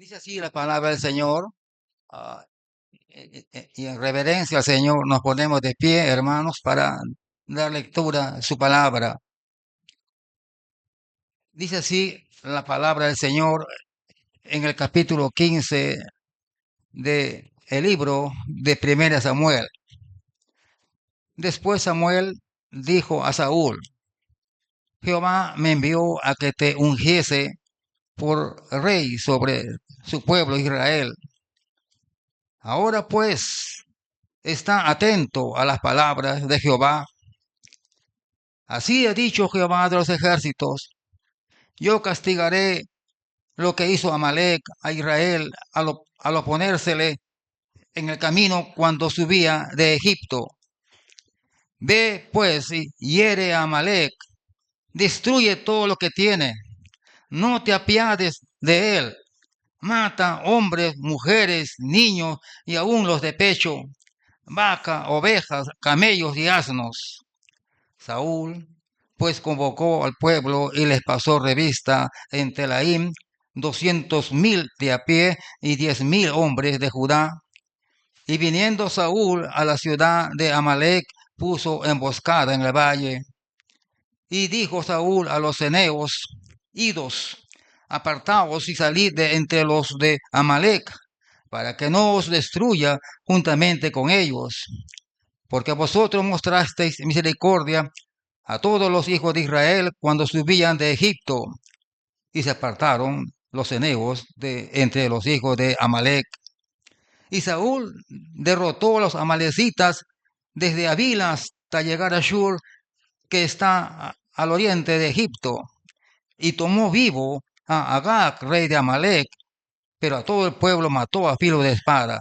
Dice así la palabra del Señor. ah, y en reverencia al Señor nos ponemos de pie, hermanos, para dar lectura a su palabra. Dice así la palabra del Señor en el capítulo 15 de el libro de Primera Samuel. Después Samuel dijo a Saúl: Jehová me envió a que te ungiese por rey sobre su pueblo Israel. Ahora pues, está atento a las palabras de Jehová. Así ha dicho Jehová de los ejércitos: yo castigaré lo que hizo Amalec a Israel al oponérsele en el camino cuando subía de Egipto. Ve pues y hiere a Amalec, destruye todo lo que tiene, no te apiades de él, mata hombres, mujeres, niños y aun los de pecho, vaca, ovejas, camellos y asnos. Saúl pues convocó al pueblo y les pasó revista en Telaim 200,000 de a pie y 10,000 hombres de Judá. Y viniendo Saúl a la ciudad de Amalec, puso emboscada en el valle. Y dijo Saúl a los ceneos: idos, apartaos y salid de entre los de Amalec, para que no os destruya juntamente con ellos, porque vosotros mostrasteis misericordia a todos los hijos de Israel cuando subían de Egipto, y se apartaron los enemigos de entre los hijos de Amalec. Y Saúl derrotó a los amalecitas desde Avila hasta llegar a Shur, que está al oriente de Egipto, y tomó vivo a Agag, rey de Amalec, pero a todo el pueblo mató a filo de espada.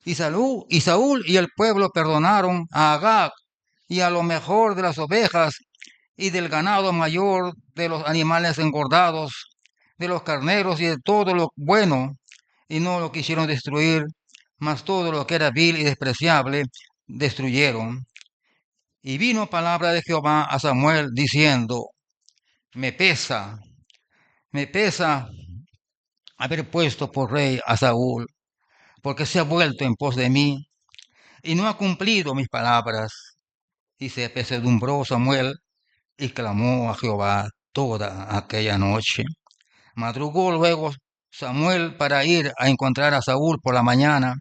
Y Saúl y el pueblo perdonaron a Agag y a lo mejor de las ovejas y del ganado mayor, de los animales engordados, de los carneros y de todo lo bueno, y no lo quisieron destruir, mas todo lo que era vil y despreciable destruyeron. Y vino palabra de Jehová a Samuel diciendo: me pesa haber puesto por rey a Saúl, porque se ha vuelto en pos de mí y no ha cumplido mis palabras. Y se pesadumbró Samuel y clamó a Jehová toda aquella noche. Madrugó luego Samuel para ir a encontrar a Saúl por la mañana,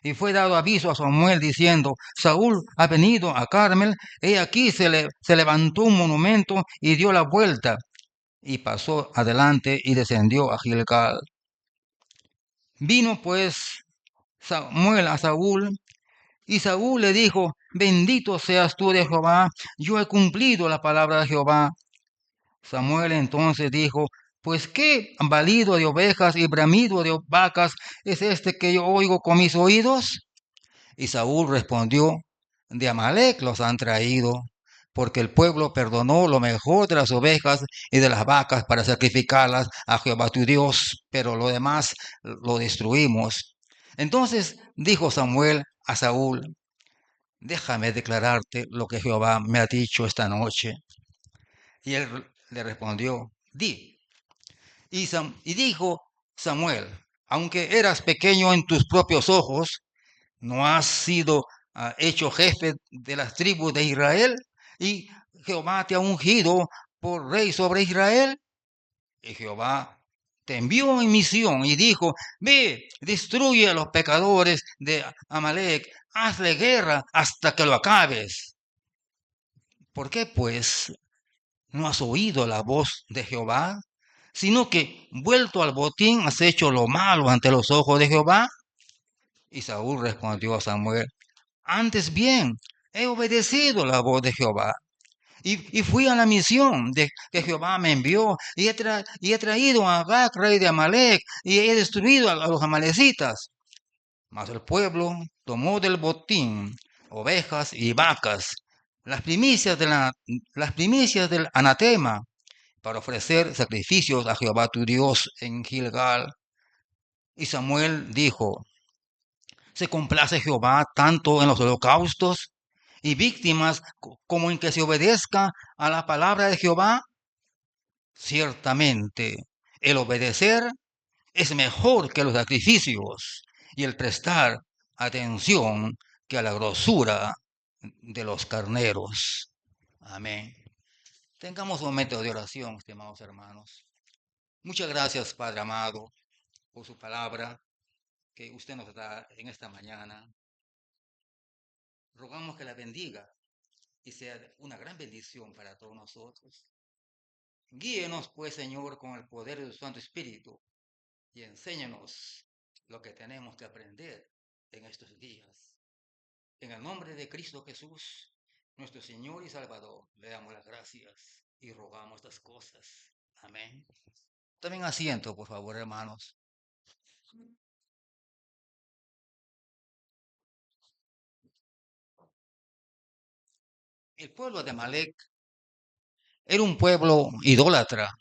y fue dado aviso a Samuel diciendo: Saúl ha venido a Carmel. He aquí se levantó un monumento y dio la vuelta, y pasó adelante y descendió a Gilgal. Vino pues Samuel a Saúl, y Saúl le dijo: bendito seas tú de Jehová, yo he cumplido la palabra de Jehová. Samuel entonces dijo: pues qué balido de ovejas y bramido de vacas es este que yo oigo con mis oídos. Y Saúl respondió: de Amalec los han traído, porque el pueblo perdonó lo mejor de las ovejas y de las vacas para sacrificarlas a Jehová tu Dios, pero lo demás lo destruimos. Entonces dijo Samuel a Saúl: déjame declararte lo que Jehová me ha dicho esta noche. Y él le respondió: di. Y dijo Samuel: aunque eras pequeño en tus propios ojos, ¿no has sido hecho jefe de las tribus de Israel? Y Jehová te ha ungido por rey sobre Israel. Y Jehová te envió en misión y dijo: ve, destruye a los pecadores de Amalec, hazle guerra hasta que lo acabes. ¿Por qué pues no has oído la voz de Jehová, sino que, vuelto al botín, has hecho lo malo ante los ojos de Jehová? Y Saúl respondió a Samuel: antes bien, he obedecido la voz de Jehová, y fui a la misión de que Jehová me envió, y he traído a Agag, rey de Amalec, y he destruido a los amalecitas. Mas el pueblo tomó del botín ovejas y vacas, las primicias, las primicias del anatema, para ofrecer sacrificios a Jehová tu Dios en Gilgal. Y Samuel dijo: ¿se complace Jehová tanto en los holocaustos y víctimas como en que se obedezca a la palabra de Jehová? Ciertamente, el obedecer es mejor que los sacrificios y el prestar atención que a la grosura de los carneros. Amén. Tengamos un momento de oración, estimados hermanos. Muchas gracias, Padre amado, por su palabra que usted nos da en esta mañana. Rogamos que la bendiga y sea una gran bendición para todos nosotros. Guíenos, pues, Señor, con el poder de su Santo Espíritu y enséñanos lo que tenemos que aprender en estos días. En el nombre de Cristo Jesús, nuestro Señor y Salvador, le damos las gracias y rogamos estas cosas. Amén. Tomen asiento, por favor, hermanos. El pueblo de Amalek era un pueblo idólatra,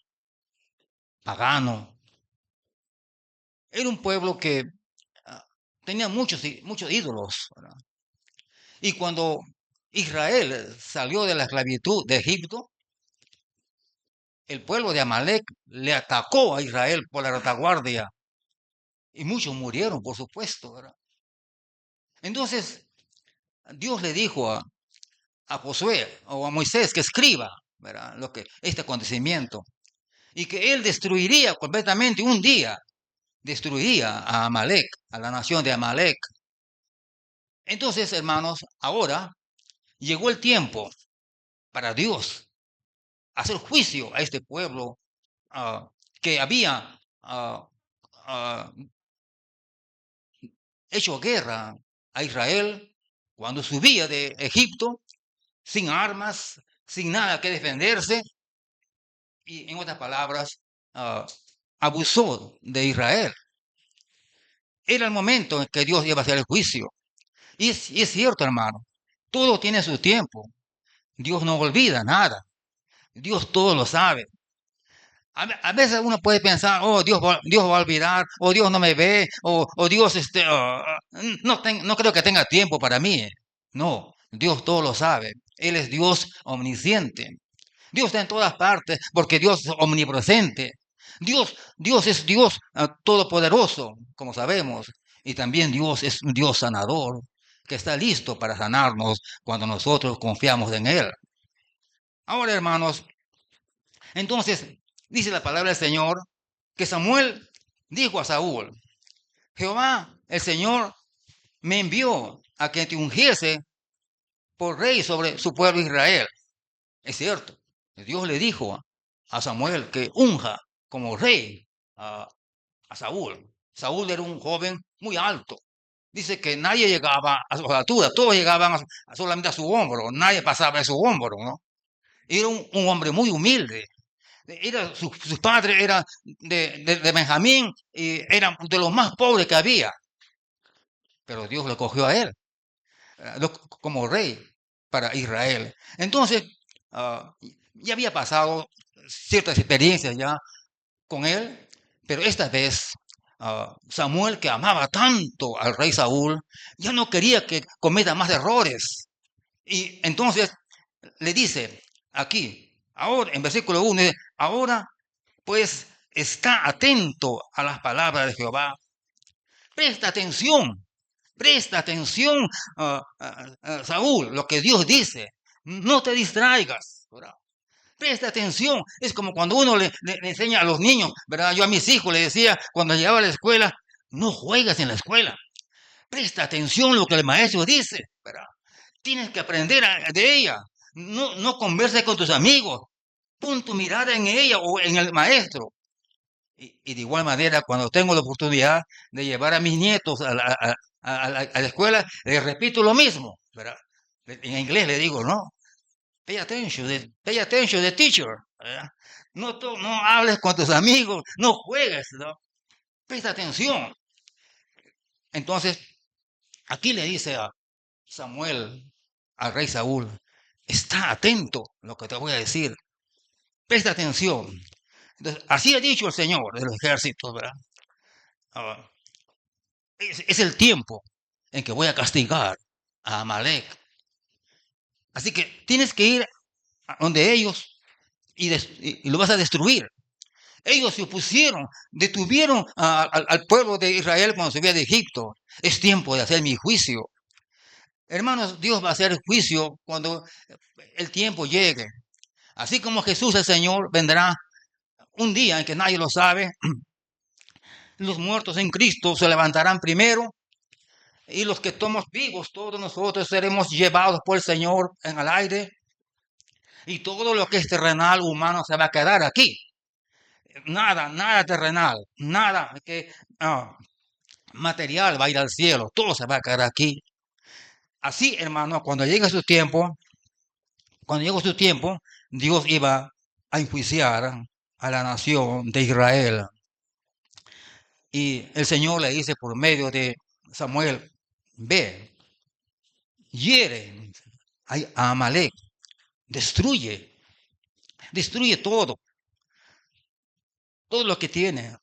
pagano. Era un pueblo que tenía muchos ídolos, ¿verdad? Y cuando Israel salió de la esclavitud de Egipto, el pueblo de Amalek le atacó a Israel por la retaguardia y muchos murieron, por supuesto, ¿verdad? Entonces, Dios le dijo a Josué o a Moisés que escriba, ¿verdad? Este acontecimiento y que él destruiría completamente un día, destruiría a Amalek, a la nación de Amalek. Entonces, hermanos, ahora llegó el tiempo para Dios hacer juicio a este pueblo que había hecho guerra a Israel cuando subía de Egipto sin armas, sin nada que defenderse, y en otras palabras, abusó de Israel. Era el momento en que Dios iba a hacer el juicio. Y es cierto, hermano, todo tiene su tiempo. Dios no olvida nada. Dios todo lo sabe. A veces uno puede pensar, oh, Dios va a olvidar, o Dios no me ve, o Dios no creo que tenga tiempo para mí. No, Dios todo lo sabe. Él es Dios omnisciente. Dios está en todas partes porque Dios es omnipresente. Dios es Dios todopoderoso, como sabemos. Y también Dios es un Dios sanador, que está listo para sanarnos cuando nosotros confiamos en Él. Ahora, hermanos, entonces dice la palabra del Señor que Samuel dijo a Saúl, Jehová, el Señor, me envió a que te ungiese por rey sobre su pueblo Israel. Es cierto, Dios le dijo a Samuel que unja como rey a Saúl. Saúl era un joven muy alto. Dice que nadie llegaba a su altura, todos llegaban solamente a su hombro, nadie pasaba de su hombro, ¿no? Era un hombre muy humilde. Sus padres eran de Benjamín y eran de los más pobres que había. Pero Dios le cogió a él como rey para Israel. Entonces, ya había pasado ciertas experiencias ya con él, pero esta vez Samuel, que amaba tanto al rey Saúl, ya no quería que cometa más errores. Y entonces le dice aquí, ahora en versículo 1, ahora pues está atento a las palabras de Jehová. Presta atención, Saúl, lo que Dios dice. No te distraigas, ¿verdad? Presta atención. Es como cuando uno le enseña a los niños, ¿verdad? Yo a mis hijos les decía cuando llegaba a la escuela, no juegas en la escuela. Presta atención a lo que el maestro dice, ¿verdad? Tienes que aprender de ella. No converses con tus amigos. Pon tu mirada en ella o en el maestro. Y de igual manera, cuando tengo la oportunidad de llevar a mis nietos a la escuela, les repito lo mismo, ¿verdad? En inglés le digo, no, pay attention, the teacher, ¿verdad? No hables con tus amigos, no juegues, ¿no? Presta atención. Entonces, aquí le dice a Samuel, al rey Saúl, está atento a lo que te voy a decir, presta atención. Entonces, así ha dicho el Señor de los ejércitos, ¿verdad? Ah, es el tiempo en que voy a castigar a Amalek. Así que tienes que ir a donde ellos y lo vas a destruir. Ellos se opusieron, detuvieron al pueblo de Israel cuando se veía de Egipto. Es tiempo de hacer mi juicio. Hermanos, Dios va a hacer juicio cuando el tiempo llegue. Así como Jesús el Señor vendrá un día en que nadie lo sabe, los muertos en Cristo se levantarán primero y los que estamos vivos, todos nosotros seremos llevados por el Señor en el aire y todo lo que es terrenal, humano, se va a quedar aquí. Nada, nada terrenal, nada que material va a ir al cielo, todo se va a quedar aquí. Así, hermano, cuando llegó su tiempo, Dios iba a enjuiciar a la nación de Israel. Y el Señor le dice por medio de Samuel, ve, hiere a Amalek, destruye, destruye todo, todo lo que tiene.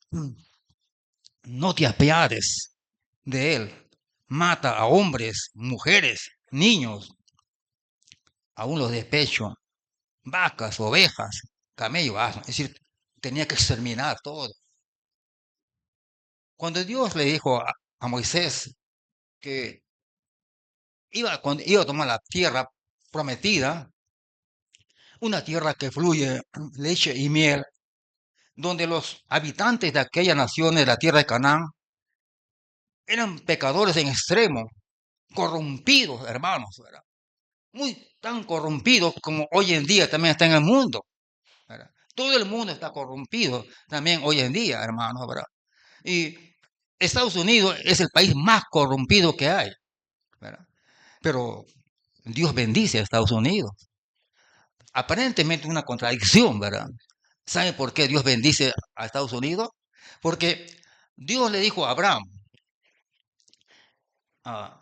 No te apiades de él. Mata a hombres, mujeres, niños, aún los de pecho, vacas, ovejas, camellos, asnos. Es decir, tenía que exterminar todo. Cuando Dios le dijo a Moisés que iba a tomar la tierra prometida, una tierra que fluye leche y miel, donde los habitantes de aquella nación, de la tierra de Canaán, eran pecadores en extremo, corrompidos, hermanos, ¿verdad? Muy tan corrompidos como hoy en día también está en el mundo, ¿verdad? Todo el mundo está corrompido también hoy en día, hermanos, ¿verdad? Y Estados Unidos es el país más corrompido que hay, ¿verdad? Pero Dios bendice a Estados Unidos. Aparentemente una contradicción, ¿verdad? ¿Sabe por qué Dios bendice a Estados Unidos? Porque Dios le dijo a Abraham, ah,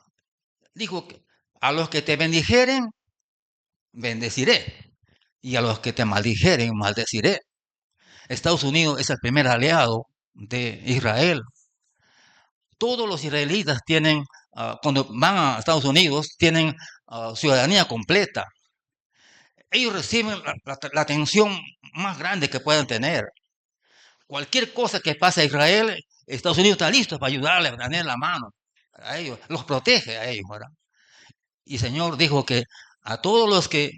dijo que a los que te bendijeren, bendeciré, y a los que te maldijeren, maldeciré. Estados Unidos es el primer aliado de Israel. Todos los israelitas tienen, cuando van a Estados Unidos, tienen ciudadanía completa. Ellos reciben la atención más grande que puedan tener. Cualquier cosa que pase a Israel, Estados Unidos está listo para ayudarle, a tener la mano a ellos, los protege a ellos, ¿verdad? Y el Señor dijo que a todos los que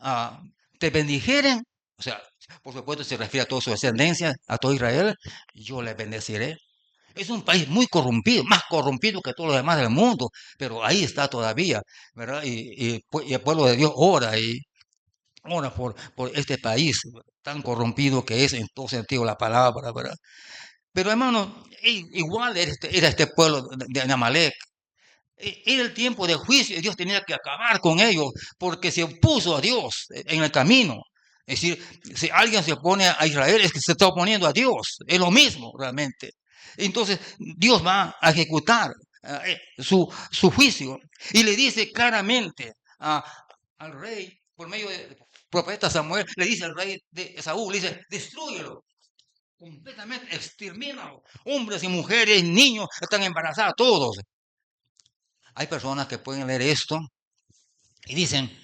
ah, te bendijeren, o sea, por supuesto se refiere a toda su descendencia, a todo Israel, yo les bendeciré. Es un país muy corrompido, más corrompido que todos los demás del mundo, pero ahí está todavía, ¿verdad? Y el pueblo de Dios ora y ora por este país tan corrompido que es en todo sentido la palabra, ¿verdad? Pero hermano, igual era este pueblo de Amalek. Era el tiempo de juicio y Dios tenía que acabar con ellos porque se opuso a Dios en el camino. Es decir, si alguien se opone a Israel es que se está oponiendo a Dios. Es lo mismo realmente. Entonces Dios va a ejecutar su juicio y le dice claramente al rey, por medio del profeta Samuel, le dice al rey de Saúl, le dice, destrúyelo, completamente, extermínalo. Hombres y mujeres, niños, están embarazados, todos. Hay personas que pueden leer esto y dicen,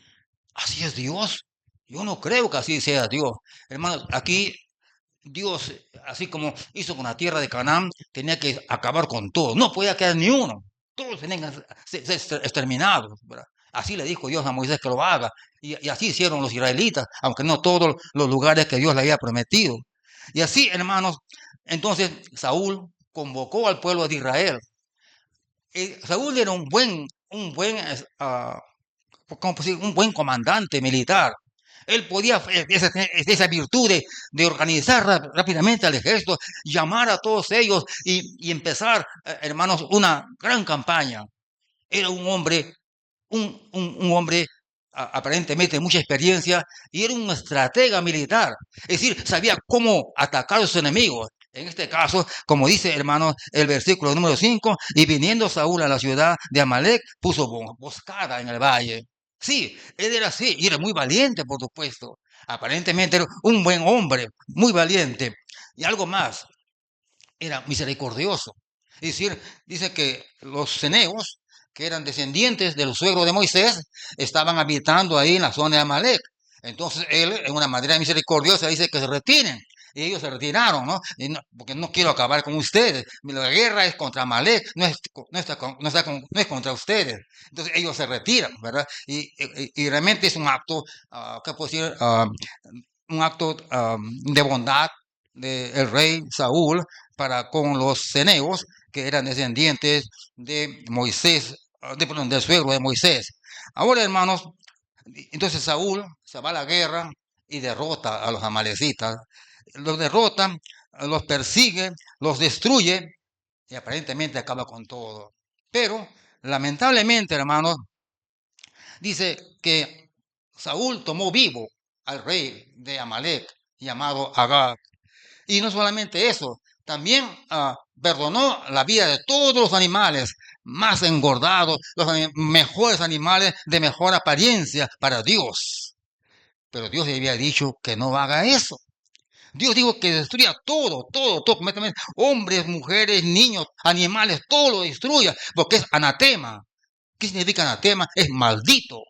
así es Dios. Yo no creo que así sea Dios. Hermanos, aquí Dios, así como hizo con la tierra de Canaán, tenía que acabar con todo. No podía quedar ni uno. Todos tenían que ser exterminados, ¿verdad? Así le dijo Dios a Moisés que lo haga. Y así hicieron los israelitas, aunque no todos los lugares que Dios le había prometido. Y así, hermanos, entonces Saúl convocó al pueblo de Israel. Saúl era un buen comandante militar. Él podía, esa virtud de organizar rápidamente al ejército, llamar a todos ellos y empezar, hermanos, una gran campaña. Era un hombre aparentemente de mucha experiencia y era un estratega militar. Es decir, sabía cómo atacar a sus enemigos. En este caso, como dice, hermanos, el versículo número 5, y viniendo Saúl a la ciudad de Amalek, puso emboscada en el valle. Sí, él era así, y era muy valiente, por supuesto. Aparentemente era un buen hombre, muy valiente. Y algo más, era misericordioso. Es decir, dice que los ceneos, que eran descendientes del suegro de Moisés, estaban habitando ahí en la zona de Amalek. Entonces él, en una manera misericordiosa, dice que se retiren. Y ellos se retiraron, ¿no? Porque no quiero acabar con ustedes. La guerra es contra Amalek, no es contra ustedes. Entonces ellos se retiran, ¿verdad? Y realmente es un acto, ¿qué puedo decir? Un acto de bondad del rey Saúl para con los ceneos, que eran descendientes de Moisés, perdón, del suegro de Moisés. Ahora, hermanos, entonces Saúl se va a la guerra y derrota a los amalecitas. Los derrota, los persigue, los destruye y aparentemente acaba con todo. Pero, lamentablemente, hermanos, dice que Saúl tomó vivo al rey de Amalek llamado Agag. Y no solamente eso, también perdonó la vida de todos los animales más engordados, los mejores animales de mejor apariencia para Dios. Pero Dios le había dicho que no haga eso. Dios dijo que destruya todo, todo, todo, completamente. Hombres, mujeres, niños, animales, todo lo destruya, porque es anatema. ¿Qué significa anatema? Es maldito.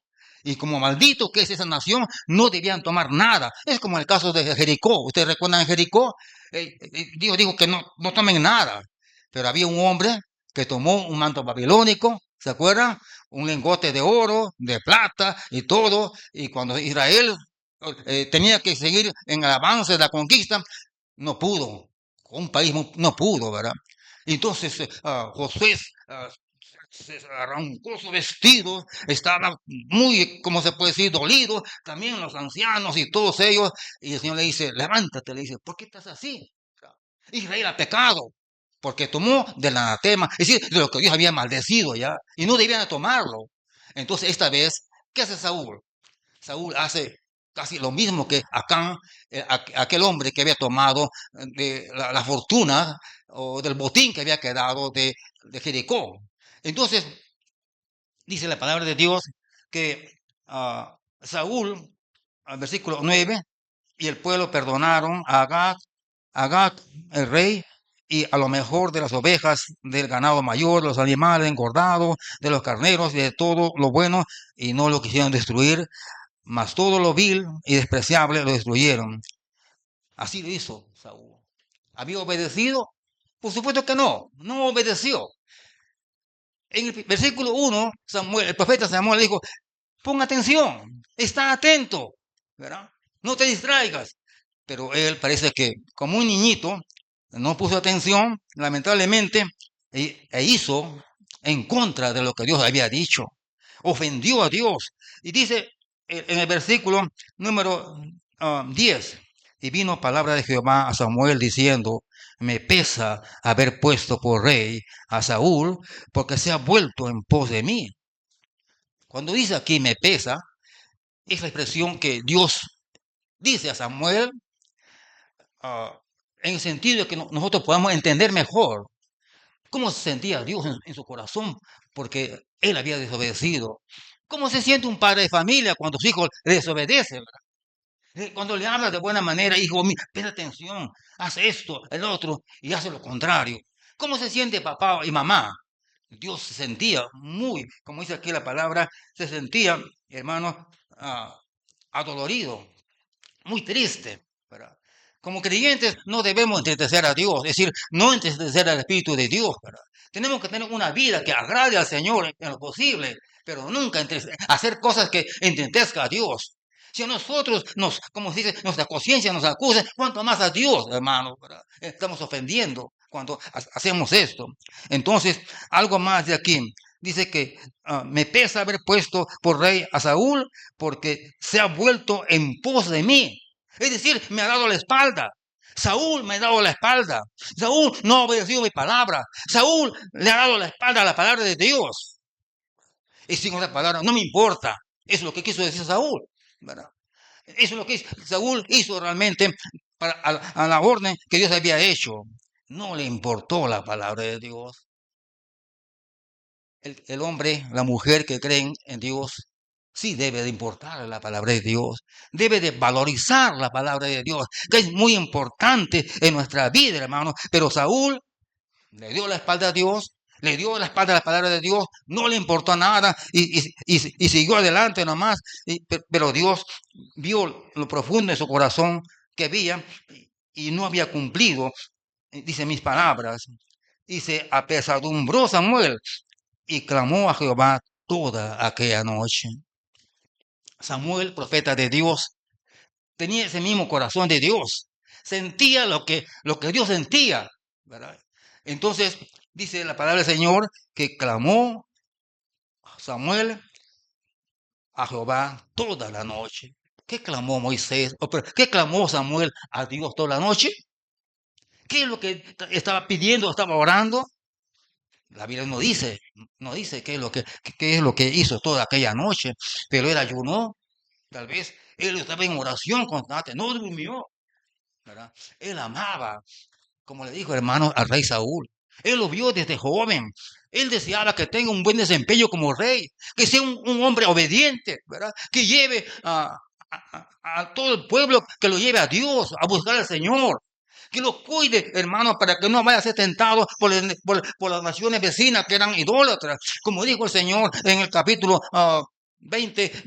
Y como maldito que es esa nación, no debían tomar nada. Es como el caso de Jericó. ¿Ustedes recuerdan Jericó? Dios dijo que no tomen nada. Pero había un hombre que tomó un manto babilónico, ¿se acuerdan? Un lingote de oro, de plata y todo. Y cuando Israel tenía que seguir en el avance de la conquista, no pudo. Un país no pudo, ¿verdad? Entonces Josué se arrancó su vestido, estaba muy, como se puede decir, dolido, también los ancianos y todos ellos, y el Señor le dice, levántate, le dice, ¿por qué estás así? Israel ha pecado, porque tomó del anatema, es decir, de lo que Dios había maldecido ya, y no debían tomarlo. Entonces esta vez, ¿qué hace Saúl? Saúl hace casi lo mismo que Acán, aquel hombre que había tomado de la fortuna o del botín que había quedado de Jericó. Entonces, dice la palabra de Dios que Saúl, al versículo 9, y el pueblo perdonaron a Agag, el rey, y a lo mejor de las ovejas, del ganado mayor, de los animales engordados, de los carneros y de todo lo bueno, y no lo quisieron destruir, mas todo lo vil y despreciable lo destruyeron. Así lo hizo Saúl. ¿Había obedecido? Por supuesto que no obedeció. En el versículo 1, el profeta Samuel dijo, pon atención, está atento, ¿verdad? No te distraigas. Pero él parece que, como un niñito, no puso atención, lamentablemente, hizo en contra de lo que Dios había dicho. Ofendió a Dios. Y dice en el versículo número 10, y vino palabra de Jehová a Samuel diciendo, me pesa haber puesto por rey a Saúl, porque se ha vuelto en pos de mí. Cuando dice aquí me pesa, es la expresión que Dios dice a Samuel en el sentido de que nosotros podamos entender mejor cómo se sentía Dios en su corazón, porque él había desobedecido. ¿Cómo se siente un padre de familia cuando su hijo le desobedece? Cuando le habla de buena manera, hijo mío, presta atención, haz esto, el otro, y hace lo contrario. ¿Cómo se siente papá y mamá? Dios se sentía muy, como dice aquí la palabra, se sentía, hermano, adolorido, muy triste, ¿verdad? Como creyentes no debemos entristecer a Dios, es decir, no entristecer al Espíritu de Dios, ¿verdad? Tenemos que tener una vida que agrade al Señor en lo posible, pero nunca hacer cosas que entristezcan a Dios. Si a nosotros como se dice, nuestra conciencia nos acusa, ¿cuánto más a Dios, hermano? ¿Verdad? Estamos ofendiendo cuando hacemos esto. Entonces, algo más de aquí. Dice que me pesa haber puesto por rey a Saúl porque se ha vuelto en pos de mí. Es decir, me ha dado la espalda. Saúl me ha dado la espalda. Saúl no ha obedecido mi palabra. Saúl le ha dado la espalda a la palabra de Dios. Y sin otra palabra, no me importa. Eso es lo que quiso decir Saúl, ¿verdad? Eso es lo que Saúl hizo realmente a la orden que Dios había hecho. No le importó la palabra de Dios. El hombre, la mujer que creen en Dios, sí debe de importar la palabra de Dios, debe de valorizar la palabra de Dios, que es muy importante en nuestra vida, hermano. Pero Saúl le dio la espalda a Dios, le dio la espalda a la palabra de Dios, no le importó nada y siguió adelante nomás. Pero Dios vio lo profundo de su corazón que había y no había cumplido, dice, mis palabras. Y se apesadumbró Samuel y clamó a Jehová toda aquella noche. Samuel, profeta de Dios, tenía ese mismo corazón de Dios. Sentía lo que Dios sentía, ¿verdad? Entonces, dice la palabra del Señor que clamó Samuel a Jehová toda la noche. ¿Qué clamó Moisés? ¿Qué clamó Samuel a Dios toda la noche? ¿Qué es lo que estaba pidiendo, estaba orando? La Biblia no dice qué es lo que hizo toda aquella noche, pero él ayunó, tal vez él estaba en oración constante, no durmió, ¿verdad? Él amaba, como le dijo hermano al rey Saúl. Él lo vio desde joven. Él deseaba que tenga un buen desempeño como rey, que sea un hombre obediente, ¿verdad? Que lleve a todo el pueblo, que lo lleve a Dios, a buscar al Señor. Que lo cuide, hermano, para que no vaya a ser tentado por las naciones vecinas que eran idólatras. Como dijo el Señor en el capítulo 20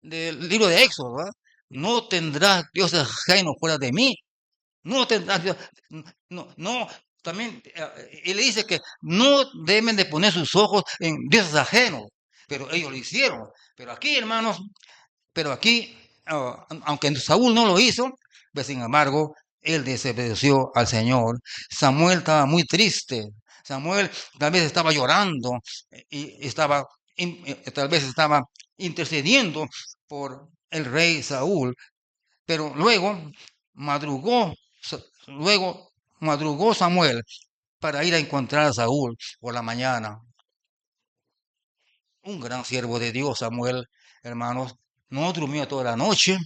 del libro de Éxodo, ¿verdad? No tendrás dioses ajenos fuera de mí. No tendrás Dios. No, no. También él le dice que no deben de poner sus ojos en dioses ajenos, pero ellos lo hicieron. Pero aquí, hermanos, aunque Saúl no lo hizo, pues sin embargo, él desobedeció al Señor. Samuel estaba muy triste. Samuel tal vez estaba llorando y tal vez estaba intercediendo por el rey Saúl, pero madrugó, luego madrugó Samuel para ir a encontrar a Saúl por la mañana. Un gran siervo de Dios, Samuel, hermanos, no durmió toda la noche,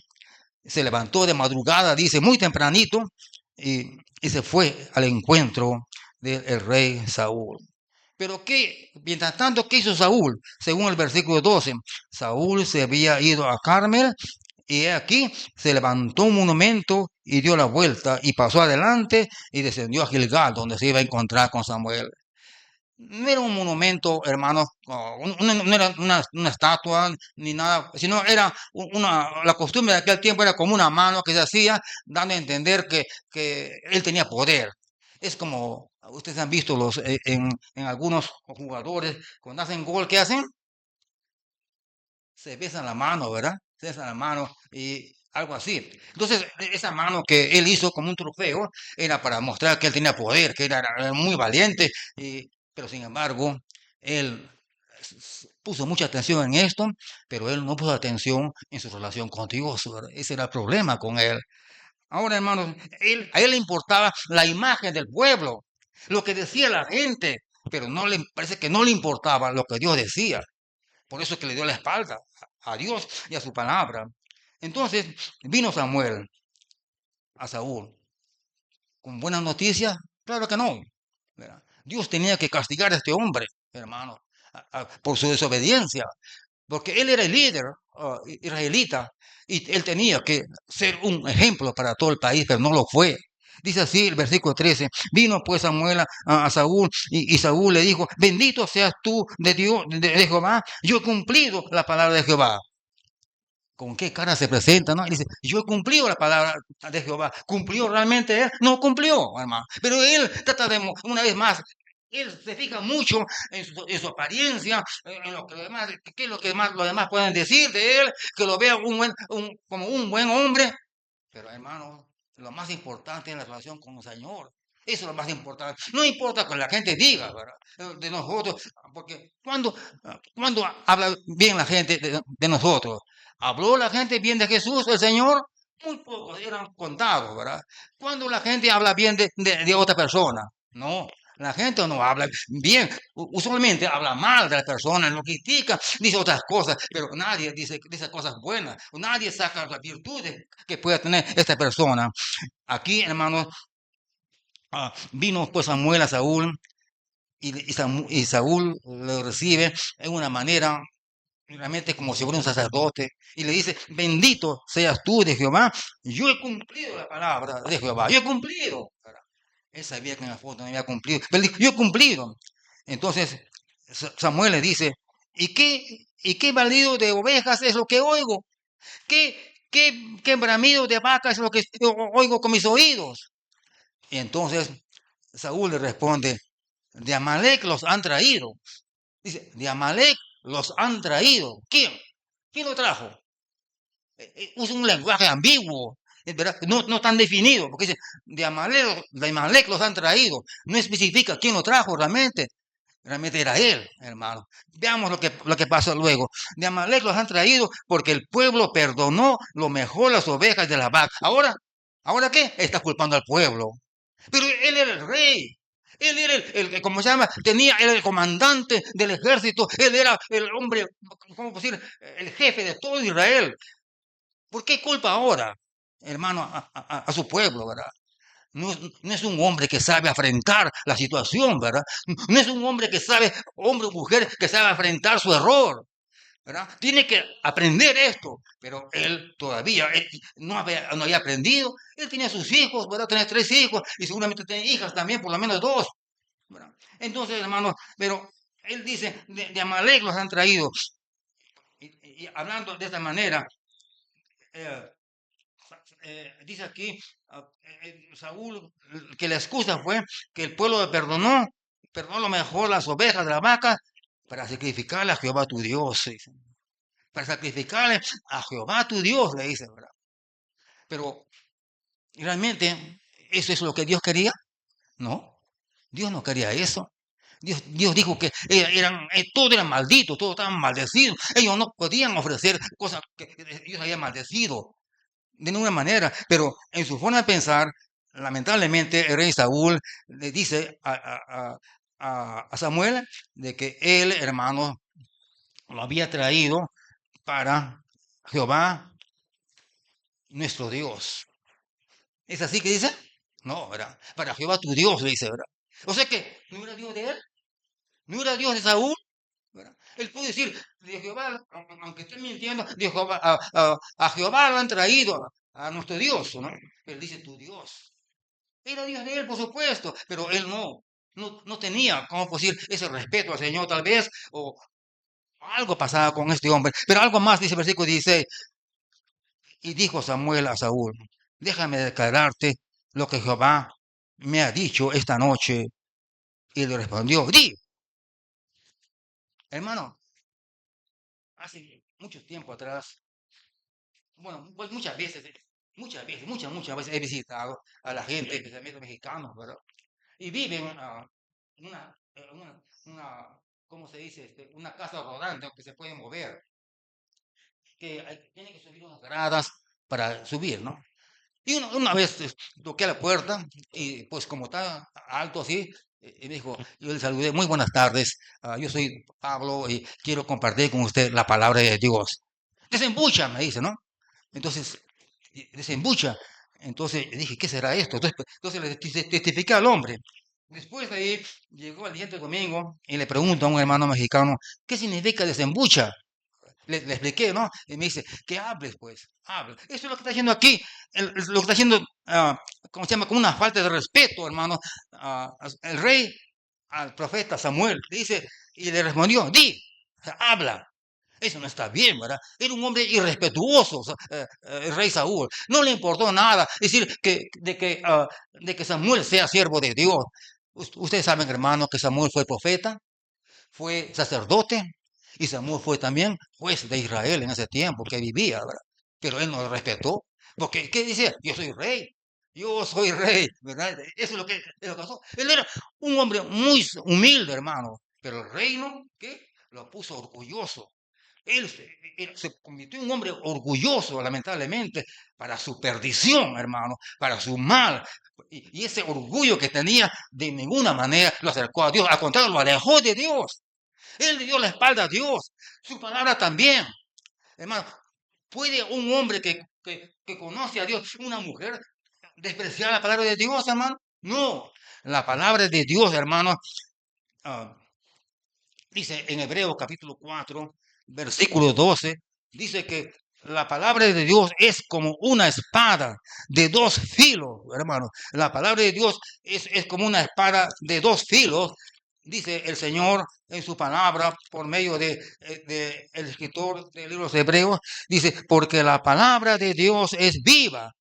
se levantó de madrugada, dice, muy tempranito, y, y se fue al encuentro del rey Saúl. Pero mientras tanto, ¿qué hizo Saúl? Según el versículo 12, Saúl se había ido a Carmel y aquí se levantó un monumento y dio la vuelta y pasó adelante y descendió a Gilgal, donde se iba a encontrar con Samuel. No era un monumento, hermanos, no era una estatua ni nada, sino era la costumbre de aquel tiempo era como una mano que se hacía, dando a entender que él tenía poder. Es como, ustedes han visto en algunos jugadores, cuando hacen gol, ¿qué hacen? Se besan la mano, ¿verdad? Se besan la mano y algo así. Entonces, esa mano que él hizo como un trofeo era para mostrar que él tenía poder, que era muy valiente, pero sin embargo, él puso mucha atención en esto, pero él no puso atención en su relación con Dios, ¿verdad? Ese era el problema con él. Ahora, hermanos, a él le importaba la imagen del pueblo, lo que decía la gente, pero parece que no le importaba lo que Dios decía. Por eso es que le dio la espalda a Dios y a su palabra. Entonces vino Samuel a Saúl con buenas noticias. Claro que no, ¿verdad? Dios tenía que castigar a este hombre, hermano, por su desobediencia, porque él era el líder israelita y él tenía que ser un ejemplo para todo el país, pero no lo fue. Dice así el versículo 13, vino pues Samuel a Saúl y Saúl le dijo, bendito seas tú de Dios, de Jehová, yo he cumplido la palabra de Jehová. ¿Con qué cara se presenta, no? Y dice, yo he cumplido la palabra de Jehová. ¿Cumplió realmente él? No cumplió, hermano. Pero él trata de, una vez más, él se fija mucho en su apariencia, en lo que demás, qué es lo que más, los demás pueden decir de él, que lo vean como un buen hombre. Pero, hermano, lo más importante es la relación con el Señor. Eso es lo más importante. No importa lo que la gente diga, ¿verdad? De nosotros, porque cuando habla bien la gente de nosotros, ¿habló la gente bien de Jesús, el Señor? Muy pocos eran contados, ¿verdad? Cuando la gente habla bien de otra persona, no. La gente no habla bien, usualmente habla mal de la persona, lo critica, dice otras cosas, pero nadie dice cosas buenas, nadie saca las virtudes que pueda tener esta persona. Aquí, hermanos, vino pues Samuel a Saúl y Saúl lo recibe en una manera realmente como si fuera un sacerdote, y le dice, bendito seas tú de Jehová, yo he cumplido la palabra de Jehová, yo he cumplido. Él sabía que en la foto no había cumplido, pero dijo, yo he cumplido. Entonces Samuel le dice, ¿y qué balido de ovejas es lo que oigo? ¿Qué, ¿Qué bramido de vaca es lo que oigo con mis oídos? Y entonces Saúl le responde, de Amalek los han traído. Dice, de Amalek los han traído. ¿Quién? ¿Quién lo trajo? Usa un lenguaje ambiguo, ¿verdad? No tan definido, porque dice, de Amalek los han traído. No especifica quién lo trajo realmente. Realmente era él, hermano. Veamos lo que pasó luego. De Amalek los han traído porque el pueblo perdonó lo mejor las ovejas de la vaca. ¿Ahora qué? Está culpando al pueblo. Pero él era el rey. Él era el ¿cómo se llama? Era el comandante del ejército. Él era el hombre, ¿cómo decir? El jefe de todo Israel. ¿Por qué culpa ahora, hermano, a su pueblo, verdad? No es un hombre que sabe afrontar la situación, ¿verdad? No es un hombre que sabe, hombre o mujer, que sabe afrontar su error, ¿verdad? Tiene que aprender esto, pero él todavía no había aprendido. Él tenía sus hijos, ¿verdad? Tenía 3 hijos y seguramente tenía hijas también, por lo menos 2, ¿verdad? Entonces, hermanos, pero él dice, de Amalek los han traído. Y hablando de esta manera, eh, dice aquí, Saúl, que la excusa fue que el pueblo le perdonó lo mejor las ovejas de la vaca para sacrificarle a Jehová tu Dios, dice. Para sacrificarle a Jehová tu Dios, le dice, ¿verdad? Pero realmente, ¿eso es lo que Dios quería? No, Dios no quería eso. Dios dijo que todos eran malditos, todos estaban maldecidos. Ellos no podían ofrecer cosas que Dios había maldecido de ninguna manera, pero en su forma de pensar, lamentablemente el rey Saúl le dice a Samuel de que él, hermano, lo había traído para Jehová, nuestro Dios. ¿Es así que dice? No, ¿verdad? Para Jehová tu Dios, le dice, ¿verdad? O sea que no era Dios de él, no era Dios de Saúl, ¿verdad? Él puede decir, de Jehová, aunque esté mintiendo, de Jehová, a Jehová lo han traído, a nuestro Dios, ¿no? Él dice tu Dios. Era Dios de él, por supuesto, pero él no tenía, ¿cómo decir, ese respeto al Señor tal vez, o algo pasaba con este hombre. Pero algo más dice el versículo 16, y dijo Samuel a Saúl, déjame declararte lo que Jehová me ha dicho esta noche. Y le respondió, di, hermano, hace mucho tiempo atrás, bueno, pues muchas veces he visitado a la gente, especialmente mexicanos, ¿verdad? Y viven en ¿cómo se dice? Una casa rodante que se puede mover, tiene que subir unas gradas para subir, ¿no? Y una vez toqué a la puerta y pues como está alto así, y me dijo, yo le saludé, muy buenas tardes, yo soy Pablo y quiero compartir con usted la palabra de Dios. Desembucha, me dice, ¿no? Entonces, desembucha. Entonces dije, ¿qué será esto? Entonces le testifiqué al hombre. Después de ahí llegó el siguiente domingo y le pregunto a un hermano mexicano, ¿qué significa desembucha? Le expliqué, ¿no? Y me dice, que hables, pues, hable. Eso es lo que está haciendo aquí, lo que está haciendo, ¿cómo se llama? Como una falta de respeto, hermano. El rey al profeta Samuel le dice, y le respondió, di, o sea, habla. Eso no está bien, ¿verdad? Era un hombre irrespetuoso, el rey Saúl. No le importó nada decir de que Samuel sea siervo de Dios. Ustedes saben, hermano, que Samuel fue profeta, fue sacerdote, y Samuel fue también juez de Israel en ese tiempo que vivía, ¿verdad? Pero él no lo respetó, porque ¿qué dice? Yo soy rey, ¿verdad? Eso es lo que pasó. Él era un hombre muy humilde, hermano, pero el reino, ¿qué? Lo puso orgulloso. Él se convirtió en un hombre orgulloso, lamentablemente, para su perdición, hermano, para su mal. Y ese orgullo que tenía, de ninguna manera lo acercó a Dios, al contrario, lo alejó de Dios. Él le dio la espalda a Dios, su palabra también. Hermano, ¿puede un hombre que conoce a Dios, una mujer, despreciar la palabra de Dios, hermano? No, la palabra de Dios, hermano, ah, dice en Hebreos capítulo 4, versículo 12, dice que la palabra de Dios es como una espada de 2 filos, hermano. La palabra de Dios es como una espada de 2 filos dice el Señor en su palabra por medio de el escritor de libros hebreos, dice, porque la palabra de Dios es viva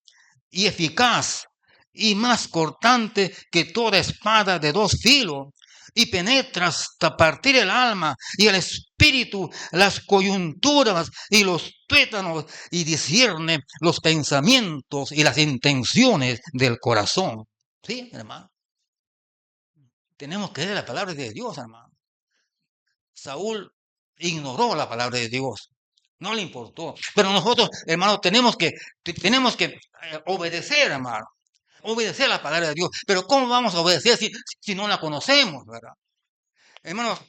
y eficaz y más cortante que toda espada de dos filos y penetra hasta partir el alma y el espíritu, las coyunturas y los tuétanos y discierne los pensamientos y las intenciones del corazón. ¿Sí, hermano? Tenemos que leer la palabra de Dios, hermano. Saúl ignoró la palabra de Dios. No le importó. Pero nosotros, hermanos, tenemos que obedecer, hermano. Obedecer la palabra de Dios. Pero ¿cómo vamos a obedecer si no la conocemos, verdad? Hermanos,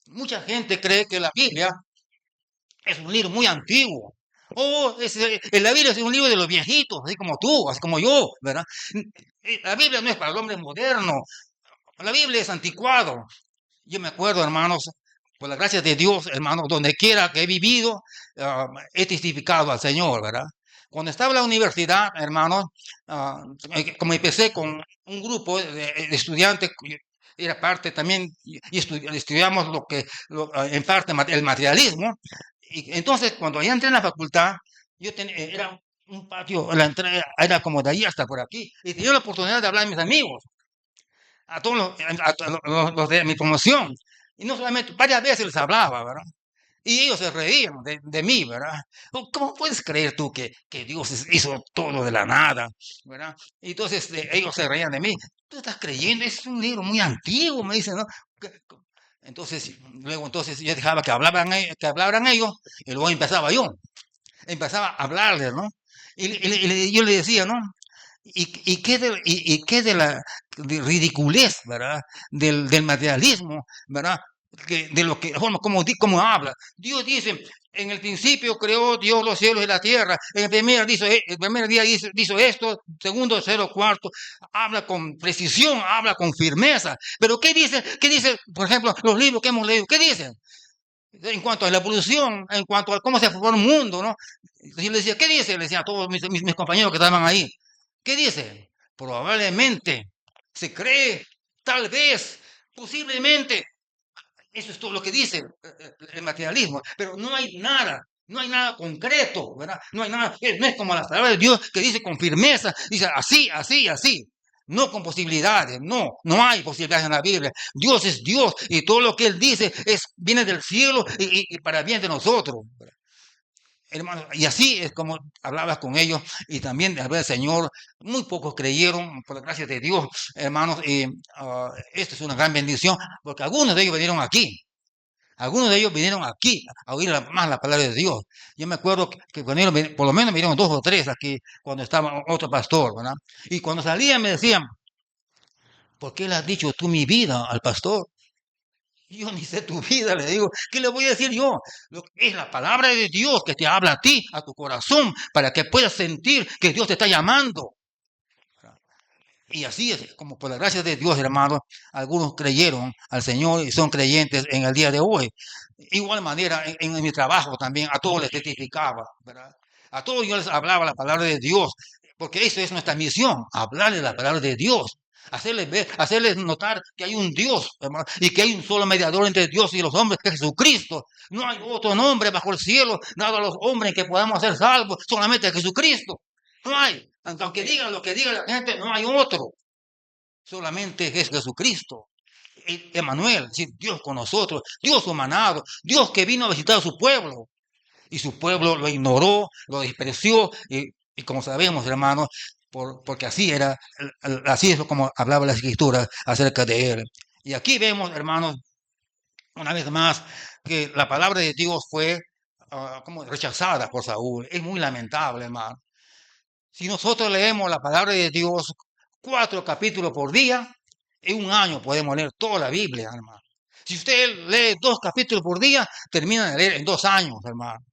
mucha gente cree que la Biblia es un libro muy antiguo. La Biblia es un libro de los viejitos, así como tú, así como yo, ¿verdad? La Biblia no es para el hombre moderno. La Biblia es anticuado. Yo me acuerdo, hermanos, por la gracia de Dios, hermanos, donde quiera que he vivido, he testificado al Señor, ¿verdad? Cuando estaba en la universidad, hermanos, como empecé con un grupo de estudiantes, era parte también, y estudiamos en parte el materialismo, y entonces cuando ya entré en la facultad, era un patio, la entrada era como de ahí hasta por aquí, y tenía la oportunidad de hablar a mis amigos, a todos los de mi promoción. Y no solamente, varias veces les hablaba, ¿verdad? Y ellos se reían de mí, ¿verdad? ¿Cómo puedes creer tú que Dios hizo todo de la nada, ¿verdad? Y entonces ellos se reían de mí. Tú estás creyendo, es un libro muy antiguo, me dicen, ¿no? Entonces, entonces yo dejaba que hablaran ellos y luego empezaba yo. Empezaba a hablarles, ¿no? Yo le decía, ¿no? ¿Y qué de la ridiculez, ¿verdad? Del materialismo, ¿verdad? De lo que, como habla. Dios dice, en el principio creó Dios los cielos y la tierra. En el primer día hizo esto, segundo, tercero, cuarto. Habla con precisión, habla con firmeza. Pero ¿qué dice, por ejemplo, los libros que hemos leído? ¿Qué dicen? En cuanto a la evolución, en cuanto a cómo se formó el mundo, ¿no? Y le decía, ¿qué dice? Le decía a todos mis compañeros que estaban ahí. ¿Qué dice? Probablemente, se cree, tal vez, posiblemente. Eso es todo lo que dice el materialismo. Pero no hay nada concreto, ¿verdad? No es como la palabra de Dios que dice con firmeza, dice así, así, así. No con posibilidades, no hay posibilidades en la Biblia. Dios es Dios y todo lo que Él dice viene del cielo y para el bien de nosotros, ¿verdad? Hermanos, y así es como hablabas con ellos y también de del Señor. Muy pocos creyeron, por la gracia de Dios, hermanos, y esto es una gran bendición, porque algunos de ellos vinieron aquí. Algunos de ellos vinieron aquí a oír más la palabra de Dios. Yo me acuerdo que por lo menos vinieron 2 o 3 aquí cuando estaba otro pastor, ¿verdad? Y cuando salían me decían, ¿por qué le has dicho tú mi vida al pastor? Yo ni sé tu vida, le digo, ¿qué le voy a decir yo? Es la palabra de Dios que te habla a ti, a tu corazón, para que puedas sentir que Dios te está llamando. Y así es, como por la gracia de Dios, hermanos, algunos creyeron al Señor y son creyentes en el día de hoy. Igual manera, en mi trabajo también, a todos les testificaba, ¿verdad? A todos yo les hablaba la palabra de Dios, porque eso es nuestra misión, hablarles la palabra de Dios. Hacerles ver, hacerles notar que hay un Dios, hermano, y que hay un solo mediador entre Dios y los hombres, que es Jesucristo. No hay otro nombre bajo el cielo, dado a los hombres en que podamos ser salvos, solamente Jesucristo. No hay. Aunque digan lo que diga la gente, no hay otro. Solamente es Jesucristo. Emmanuel, Dios con nosotros, Dios humanado, Dios que vino a visitar a su pueblo. Y su pueblo lo ignoró, lo despreció, y como sabemos, hermanos, porque así es como hablaba la Escritura acerca de él. Y aquí vemos, hermanos, una vez más, que la palabra de Dios fue como rechazada por Saúl. Es muy lamentable, hermano. Si nosotros leemos la palabra de Dios 4 capítulos por día, en un año podemos leer toda la Biblia, hermano. Si usted lee 2 capítulos por día, termina de leer en 2 años, hermano.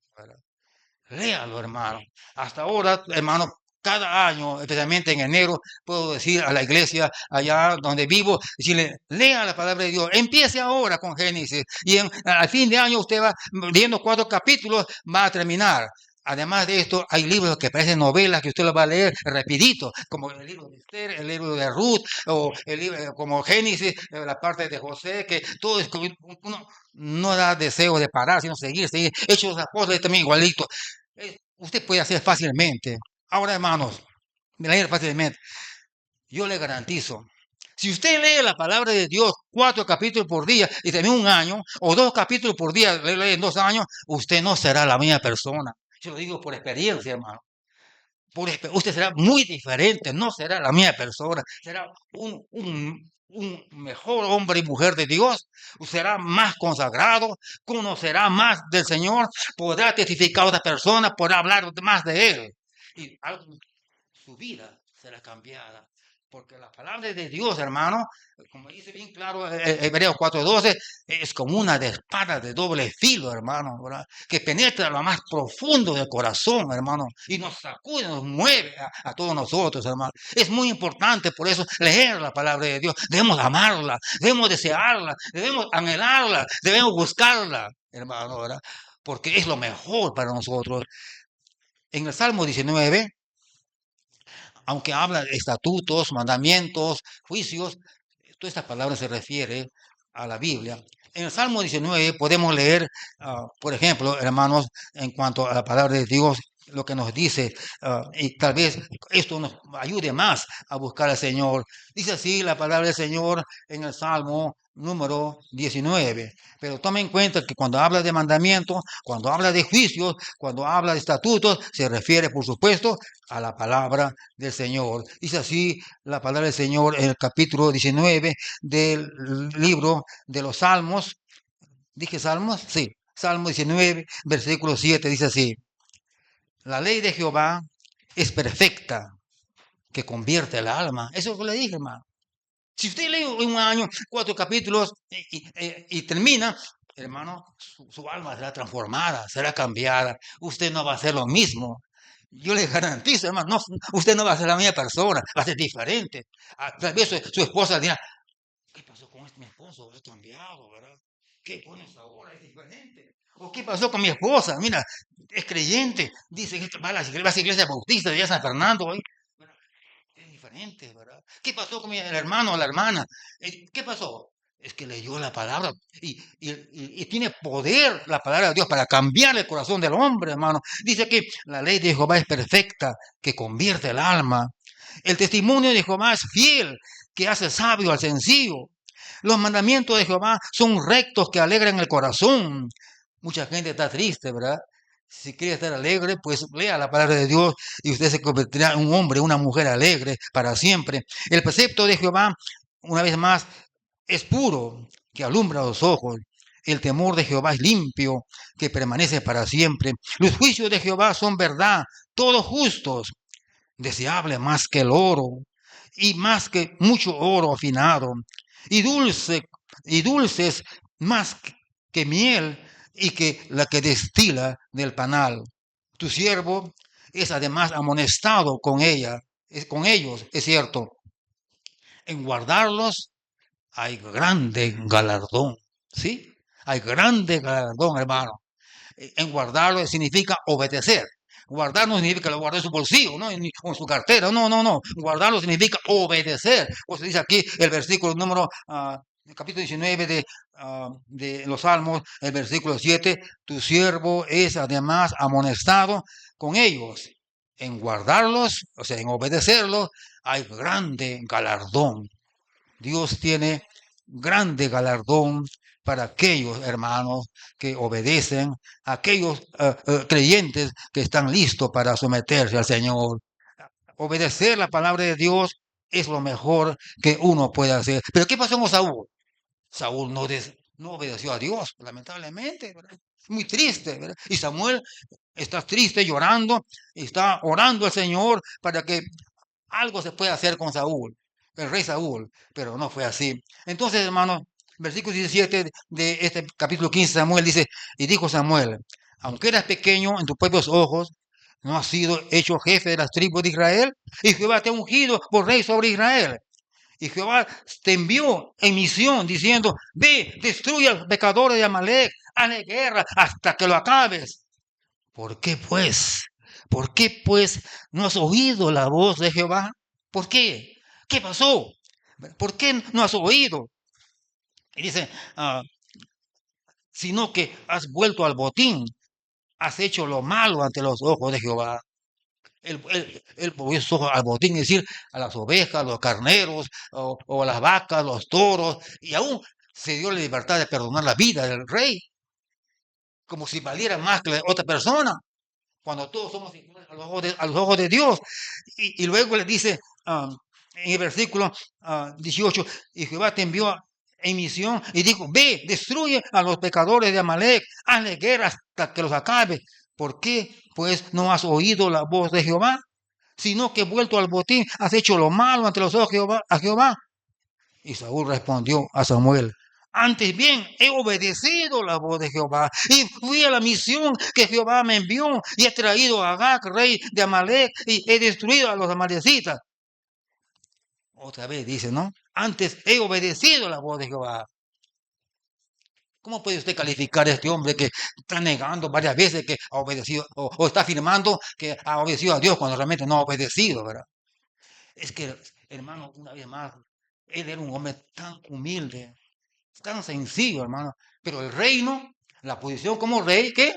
Léalo, hermano. Hasta ahora, hermano, cada año, especialmente en enero, puedo decir a la iglesia allá donde vivo, decirle, lea la palabra de Dios. Empiece ahora con Génesis. Y al fin de año usted va leyendo 4 capítulos, va a terminar. Además de esto, hay libros que parecen novelas que usted los va a leer rapidito, como el libro de Esther, el libro de Ruth, o el libro como Génesis, la parte de José, que todo es como uno no da deseo de parar, sino seguir. Hechos de los Apóstoles también igualito. Usted puede hacer fácilmente. Ahora, hermanos, leer fácilmente. Yo le garantizo. Si usted lee la palabra de Dios 4 capítulos por día y también un año, o 2 capítulos por día, lee en 2 años, usted no será la misma persona. Yo lo digo por experiencia, hermano. Usted será muy diferente, no será la misma persona, será un mejor hombre y mujer de Dios, será más consagrado, conocerá más del Señor, podrá testificar a otra persona, podrá hablar más de Él. Y su vida será cambiada. Porque la palabra de Dios, hermano, como dice bien claro Hebreos 4:12, es como una espada de doble filo, hermano, ¿verdad? Que penetra lo más profundo del corazón, hermano, y nos sacude, nos mueve a todos nosotros, hermano. Es muy importante, por eso, leer la palabra de Dios. Debemos amarla, debemos desearla, debemos anhelarla, debemos buscarla, hermano, ¿verdad? Porque es lo mejor para nosotros. En el Salmo 19, aunque habla de estatutos, mandamientos, juicios, toda esta palabra se refiere a la Biblia. En el Salmo 19 podemos leer, por ejemplo, hermanos, en cuanto a la palabra de Dios, lo que nos dice, y tal vez esto nos ayude más a buscar al Señor. Dice así la palabra del Señor en el Salmo número 19. Pero tome en cuenta que cuando habla de mandamientos, cuando habla de juicios, cuando habla de estatutos, se refiere, por supuesto, a la palabra del Señor. Dice así la palabra del Señor en el capítulo 19 del libro de los Salmos. ¿Dije Salmos? Sí. Salmo 19, versículo 7, dice así: la ley de Jehová es perfecta, que convierte el alma. Eso es lo que le dije, hermano. Si usted lee en un año 4 capítulos y termina, hermano, su alma será transformada, será cambiada. Usted no va a hacer lo mismo. Yo le garantizo, hermano, no, usted no va a ser la misma persona, va a ser diferente. Tal vez su esposa dirá, ¿qué pasó con mi esposo? Ha cambiado, ¿verdad? ¿Qué pones ahora? Es diferente. ¿O qué pasó con mi esposa? Mira, es creyente, dice que va a la iglesia bautista de San Fernando, ¿eh? Es diferente, ¿verdad? ¿Qué pasó con el hermano o la hermana? ¿Qué pasó? Es que leyó la palabra y tiene poder la palabra de Dios para cambiar el corazón del hombre, hermano. Dice que la ley de Jehová es perfecta, que convierte el alma. El testimonio de Jehová es fiel, que hace sabio al sencillo. Los mandamientos de Jehová son rectos, que alegran el corazón. Mucha gente está triste, ¿verdad? Si quiere estar alegre, pues lea la palabra de Dios y usted se convertirá en un hombre, una mujer alegre para siempre. El precepto de Jehová, una vez más, es puro, que alumbra los ojos. El temor de Jehová es limpio, que permanece para siempre. Los juicios de Jehová son verdad, todos justos, deseable más que el oro y más que mucho oro afinado, y dulces más que miel y que la que destila del panal. Tu siervo es además amonestado con ellos, es cierto. En guardarlos hay grande galardón, ¿sí? Hay grande galardón, hermano. En guardarlo significa obedecer. Guardar no significa que lo guarde en su bolsillo, ¿no? Ni en su cartera, no. Guardarlo significa obedecer. O se dice aquí el versículo número, capítulo 19 de los Salmos, el versículo 7, tu siervo es además amonestado con ellos. En guardarlos, o sea, en obedecerlos, hay grande galardón. Dios tiene grande galardón para aquellos hermanos que obedecen, aquellos creyentes que están listos para someterse al Señor. Obedecer la palabra de Dios es lo mejor que uno puede hacer. Pero ¿qué pasó con Saúl? Saúl no obedeció a Dios, lamentablemente, ¿verdad? Muy triste, ¿verdad? Y Samuel está triste, llorando, está orando al Señor para que algo se pueda hacer con Saúl, el rey Saúl, pero no fue así. Entonces, hermanos, versículo 17 de este capítulo 15, Samuel dice, y dijo Samuel, aunque eras pequeño en tus propios ojos, no has sido hecho jefe de las tribus de Israel, y Jehová te ha ungido por rey sobre Israel. Y Jehová te envió en misión diciendo, ve, destruye a los pecadores de Amalek, hazle guerra hasta que lo acabes. ¿Por qué pues? ¿Por qué pues no has oído la voz de Jehová? ¿Por qué? ¿Qué pasó? ¿Por qué no has oído? Y dice, sino que has vuelto al botín, has hecho lo malo ante los ojos de Jehová. Él volvió sus ojos al botín, es decir, a las ovejas, los carneros, o a las vacas, los toros, y aún se dio la libertad de perdonar la vida del rey, como si valiera más que la otra persona, cuando todos somos iguales a los ojos de Dios. Y luego le dice en el versículo 18, y Jehová te envió en misión y dijo, ve, destruye a los pecadores de Amalek, hazle guerra hasta que los acabe. ¿Por qué pues no has oído la voz de Jehová? Sino que vuelto al botín has hecho lo malo ante los ojos a Jehová. Y Saúl respondió a Samuel, antes bien he obedecido la voz de Jehová y fui a la misión que Jehová me envió y he traído a Agag, rey de Amalek, y he destruido a los amalecitas. Otra vez dice, ¿no? Antes he obedecido la voz de Jehová. ¿Cómo puede usted calificar a este hombre que está negando varias veces que ha obedecido o está afirmando que ha obedecido a Dios cuando realmente no ha obedecido, ¿verdad? Es que, hermano, una vez más, él era un hombre tan humilde, tan sencillo, hermano. Pero el reino, la posición como rey, ¿qué?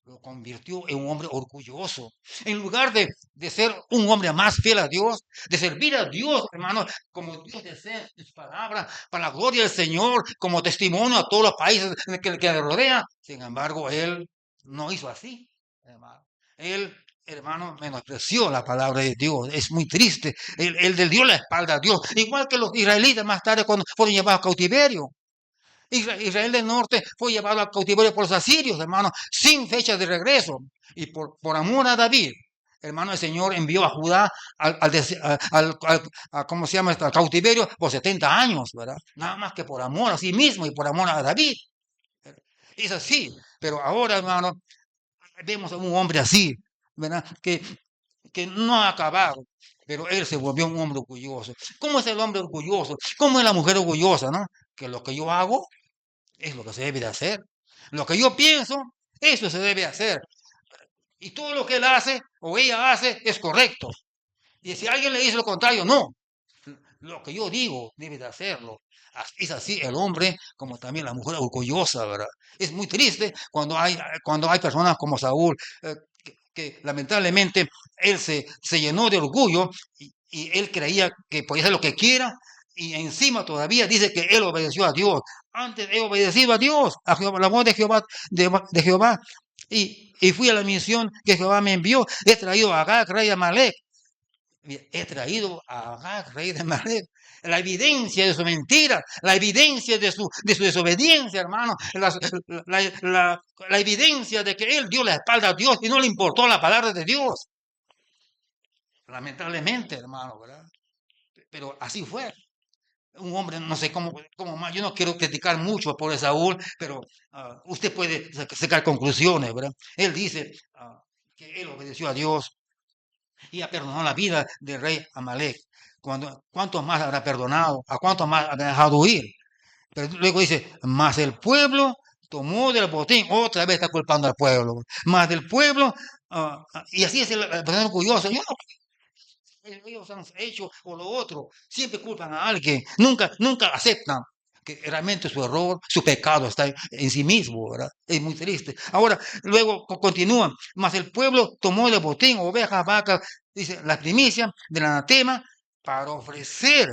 Lo convirtió en un hombre orgulloso. En lugar de ser un hombre más fiel a Dios, de servir a Dios, hermano, como Dios desea en su palabra, para la gloria del Señor, como testimonio a todos los países que le rodean. Sin embargo, él no hizo así, hermano. Él, hermano, menospreció la palabra de Dios. Es muy triste. Él le dio la espalda a Dios. Igual que los israelitas más tarde cuando fueron llevados a cautiverio. Israel del norte fue llevado al cautiverio por los asirios, hermano, sin fecha de regreso. Y por amor a David, hermano, el Señor envió a Judá ¿cómo se llama esto? Al cautiverio por 70 años, ¿verdad? Nada más que por amor a sí mismo y por amor a David. Es así. Pero ahora, hermano, vemos a un hombre así, ¿verdad? Que no ha acabado. Pero él se volvió un hombre orgulloso. ¿Cómo es el hombre orgulloso? ¿Cómo es la mujer orgullosa, no? Que lo que yo hago es lo que se debe de hacer. Lo que yo pienso, eso se debe hacer. Y todo lo que él hace o ella hace es correcto. Y si alguien le dice lo contrario, no. Lo que yo digo debe de hacerlo. Es así el hombre como también la mujer orgullosa, ¿verdad? Es muy triste cuando hay personas como Saúl, que lamentablemente él se llenó de orgullo y él creía que podía hacer lo que quiera y encima todavía dice que él obedeció a Dios. Antes he obedecido a Dios, a Jehová, la voz de Jehová, y fui a la misión que Jehová me envió. He traído a Agag, rey de Amalek. He traído a Agag, rey de Amalek. La evidencia de su mentira, la evidencia de su desobediencia, hermano, la evidencia de que él dio la espalda a Dios y no le importó la palabra de Dios. Lamentablemente, hermano, ¿verdad? Pero así fue. Un hombre, no sé cómo más, yo no quiero criticar mucho por Saúl, pero usted puede sacar conclusiones, ¿verdad? Él dice que él obedeció a Dios y ha perdonado la vida del rey Amalek. ¿Cuántos más habrá perdonado? ¿A cuántos más habrá dejado huir? Pero luego dice, más el pueblo tomó del botín, otra vez está culpando al pueblo, más del pueblo, y así es el persona orgulloso. Yo no, ellos han hecho o lo otro, siempre culpan a alguien, nunca aceptan que realmente su error, su pecado está en sí mismo, ¿verdad? Es muy triste. Ahora, luego continúan, mas el pueblo tomó del botín, ovejas, vacas, dice, la primicia del anatema para ofrecer.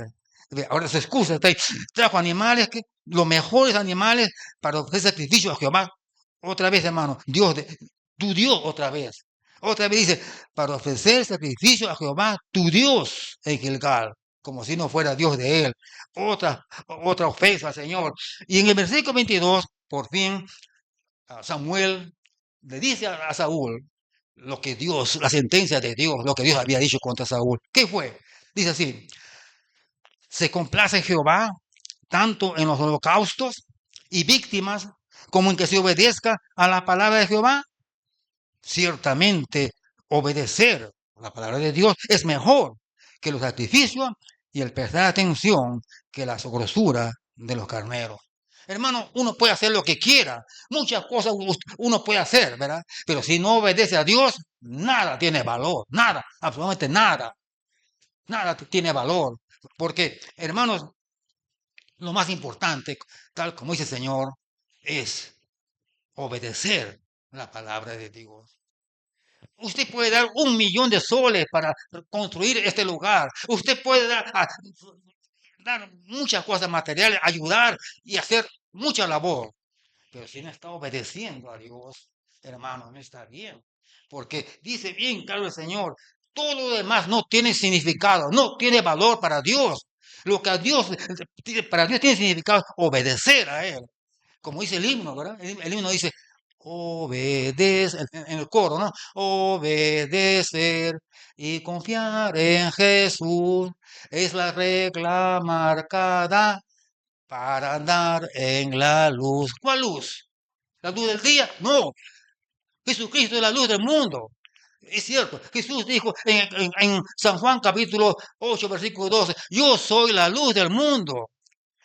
Ahora se excusa, trajo animales, los mejores animales para ofrecer sacrificio a Jehová. Otra vez, hermano, tu Dios otra vez. Otra vez dice, para ofrecer sacrificio a Jehová, tu Dios en Gilgal, como si no fuera Dios de él. Otra ofensa al Señor. Y en el versículo 22, por fin, Samuel le dice a Saúl lo que Dios, la sentencia de Dios, lo que Dios había dicho contra Saúl. ¿Qué fue? Dice así, se complace Jehová tanto en los holocaustos y víctimas como en que se obedezca a la palabra de Jehová. Ciertamente, obedecer la palabra de Dios es mejor que los sacrificios y el prestar atención que la grosura de los carneros. Hermano, uno puede hacer lo que quiera. Muchas cosas uno puede hacer, ¿verdad? Pero si no obedece a Dios, nada tiene valor. Nada, absolutamente nada. Nada tiene valor. Porque, hermanos, lo más importante, tal como dice el Señor, es obedecer la palabra de Dios. Usted puede dar 1.000.000 de soles para construir este lugar. Usted puede dar muchas cosas materiales, ayudar y hacer mucha labor. Pero si no está obedeciendo a Dios, hermano, no está bien. Porque dice bien claro el Señor, todo lo demás no tiene significado, no tiene valor para Dios. Lo que para Dios tiene significado, obedecer a Él. Como dice el himno, ¿verdad? El himno dice, obedece, en el coro, ¿no? Obedecer y confiar en Jesús es la regla marcada para andar en la luz. ¿Cuál luz? ¿La luz del día? No. Jesucristo es la luz del mundo. Es cierto, Jesús dijo en San Juan capítulo 8, versículo 12, yo soy la luz del mundo.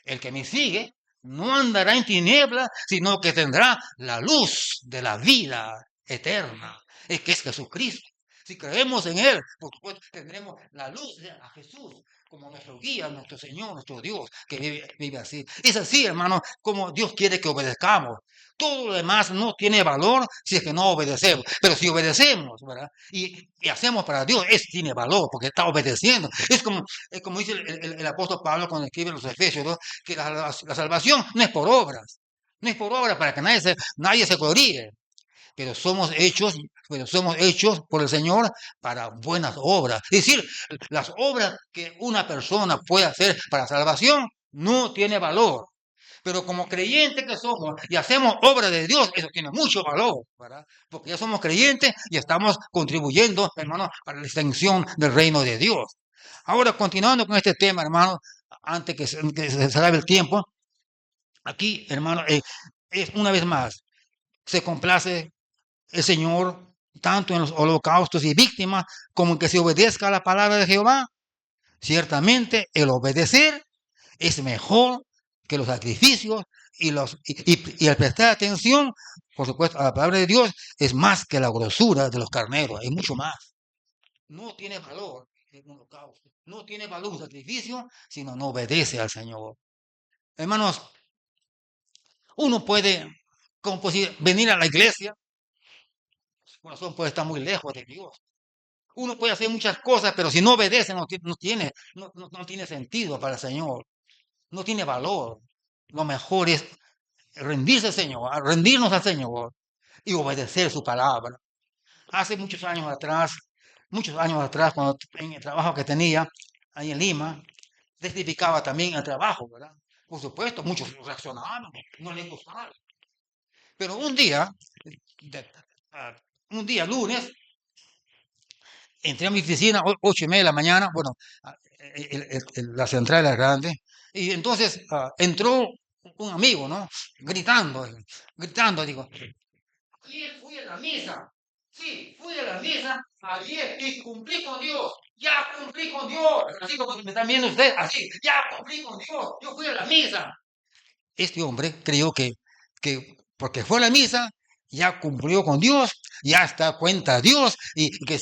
El que me sigue no andará en tinieblas, sino que tendrá la luz de la vida eterna. Es que es Jesucristo. Si creemos en Él, por supuesto, tendremos la luz de a Jesús como nuestro guía, nuestro Señor, nuestro Dios, que vive así. Es así, hermano, como Dios quiere que obedezcamos. Todo lo demás no tiene valor si es que no obedecemos. Pero si obedecemos, ¿verdad? Y hacemos para Dios, eso tiene valor porque está obedeciendo. Es como dice el apóstol Pablo cuando escribe los Efesios, ¿no? Que la salvación no es por obras. No es por obras para que nadie se gloríe. Pero somos hechos por el Señor para buenas obras. Es decir, las obras que una persona puede hacer para salvación no tiene valor. Pero como creyentes que somos y hacemos obra de Dios, eso tiene mucho valor, ¿verdad? Porque ya somos creyentes y estamos contribuyendo, hermano, a la extensión del reino de Dios. Ahora, continuando con este tema, hermano, antes que se acabe el tiempo, aquí, hermano, es una vez más, se complace el Señor tanto en los holocaustos y víctimas como en que se obedezca a la palabra de Jehová. Ciertamente, el obedecer es mejor que los sacrificios y el prestar atención, por supuesto, a la palabra de Dios es más que la grosura de los carneros, es mucho más. No tiene valor el holocausto, no tiene valor un sacrificio, sino no obedece al Señor. Hermanos, uno puede, como venir a la iglesia, su corazón puede estar muy lejos de Dios. Uno puede hacer muchas cosas, pero si no obedece, no tiene sentido para el Señor, no tiene valor. Lo mejor es rendirse al Señor, a rendirnos al Señor y obedecer su palabra. Hace muchos años atrás, cuando en el trabajo que tenía ahí en Lima, testificaba también el trabajo, ¿verdad? Por supuesto, muchos reaccionaban, no les gustaba. Pero de- ah, un día lunes, entré a mi oficina, 8:30 de la mañana, bueno, la central era grande, y entonces entró un amigo, ¿no? Gritando, digo, ayer fui a la misa. Sí, fui a la misa ayer y cumplí con Dios. Ya cumplí con Dios. Así como me están viendo ustedes, así, ya cumplí con Dios. Yo fui a la misa. Este hombre creyó que porque fue a la misa, ya cumplió con Dios, ya está cuenta a Dios y que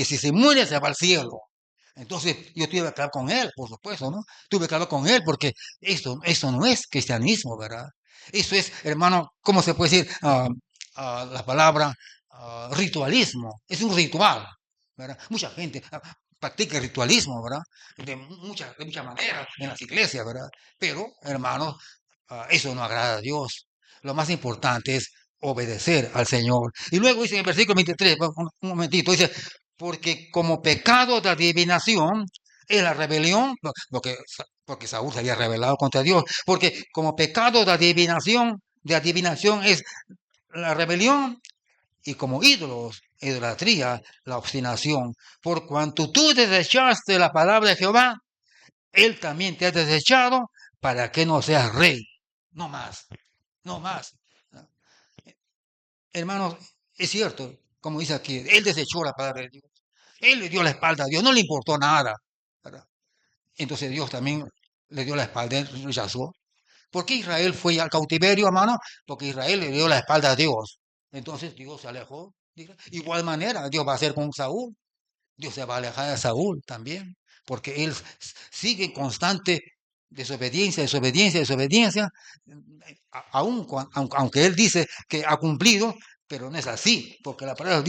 si se muere se va al cielo. Entonces yo tuve que hablar con él, por supuesto, ¿no? Tuve que hablar con él porque eso no es cristianismo, ¿verdad? Eso es, hermano, ¿cómo se puede decir la palabra ritualismo? Es un ritual, ¿verdad? Mucha gente practica el ritualismo, ¿verdad? De muchas maneras en las iglesias, ¿verdad? Pero, hermanos, eso no agrada a Dios. Lo más importante es obedecer al Señor. Y luego dice en el versículo 23, un momentito, dice, porque como pecado de adivinación es la rebelión, porque Saúl se había rebelado contra Dios, porque como pecado de adivinación es la rebelión y como ídolos, idolatría, la obstinación. Por cuanto tú desechaste la palabra de Jehová, él también te ha desechado para que no seas rey. No más, no más. Hermanos, es cierto, como dice aquí, él desechó la palabra de Dios. Él le dio la espalda a Dios, no le importó nada, ¿verdad? Entonces Dios también le dio la espalda, él rechazó. ¿Por qué Israel fue al cautiverio, hermano? Porque Israel le dio la espalda a Dios. Entonces Dios se alejó. Igual manera, Dios va a hacer con Saúl. Dios se va a alejar de Saúl también, porque él sigue en constante desobediencia, desobediencia, desobediencia, aunque él dice que ha cumplido, pero no es así, porque la palabra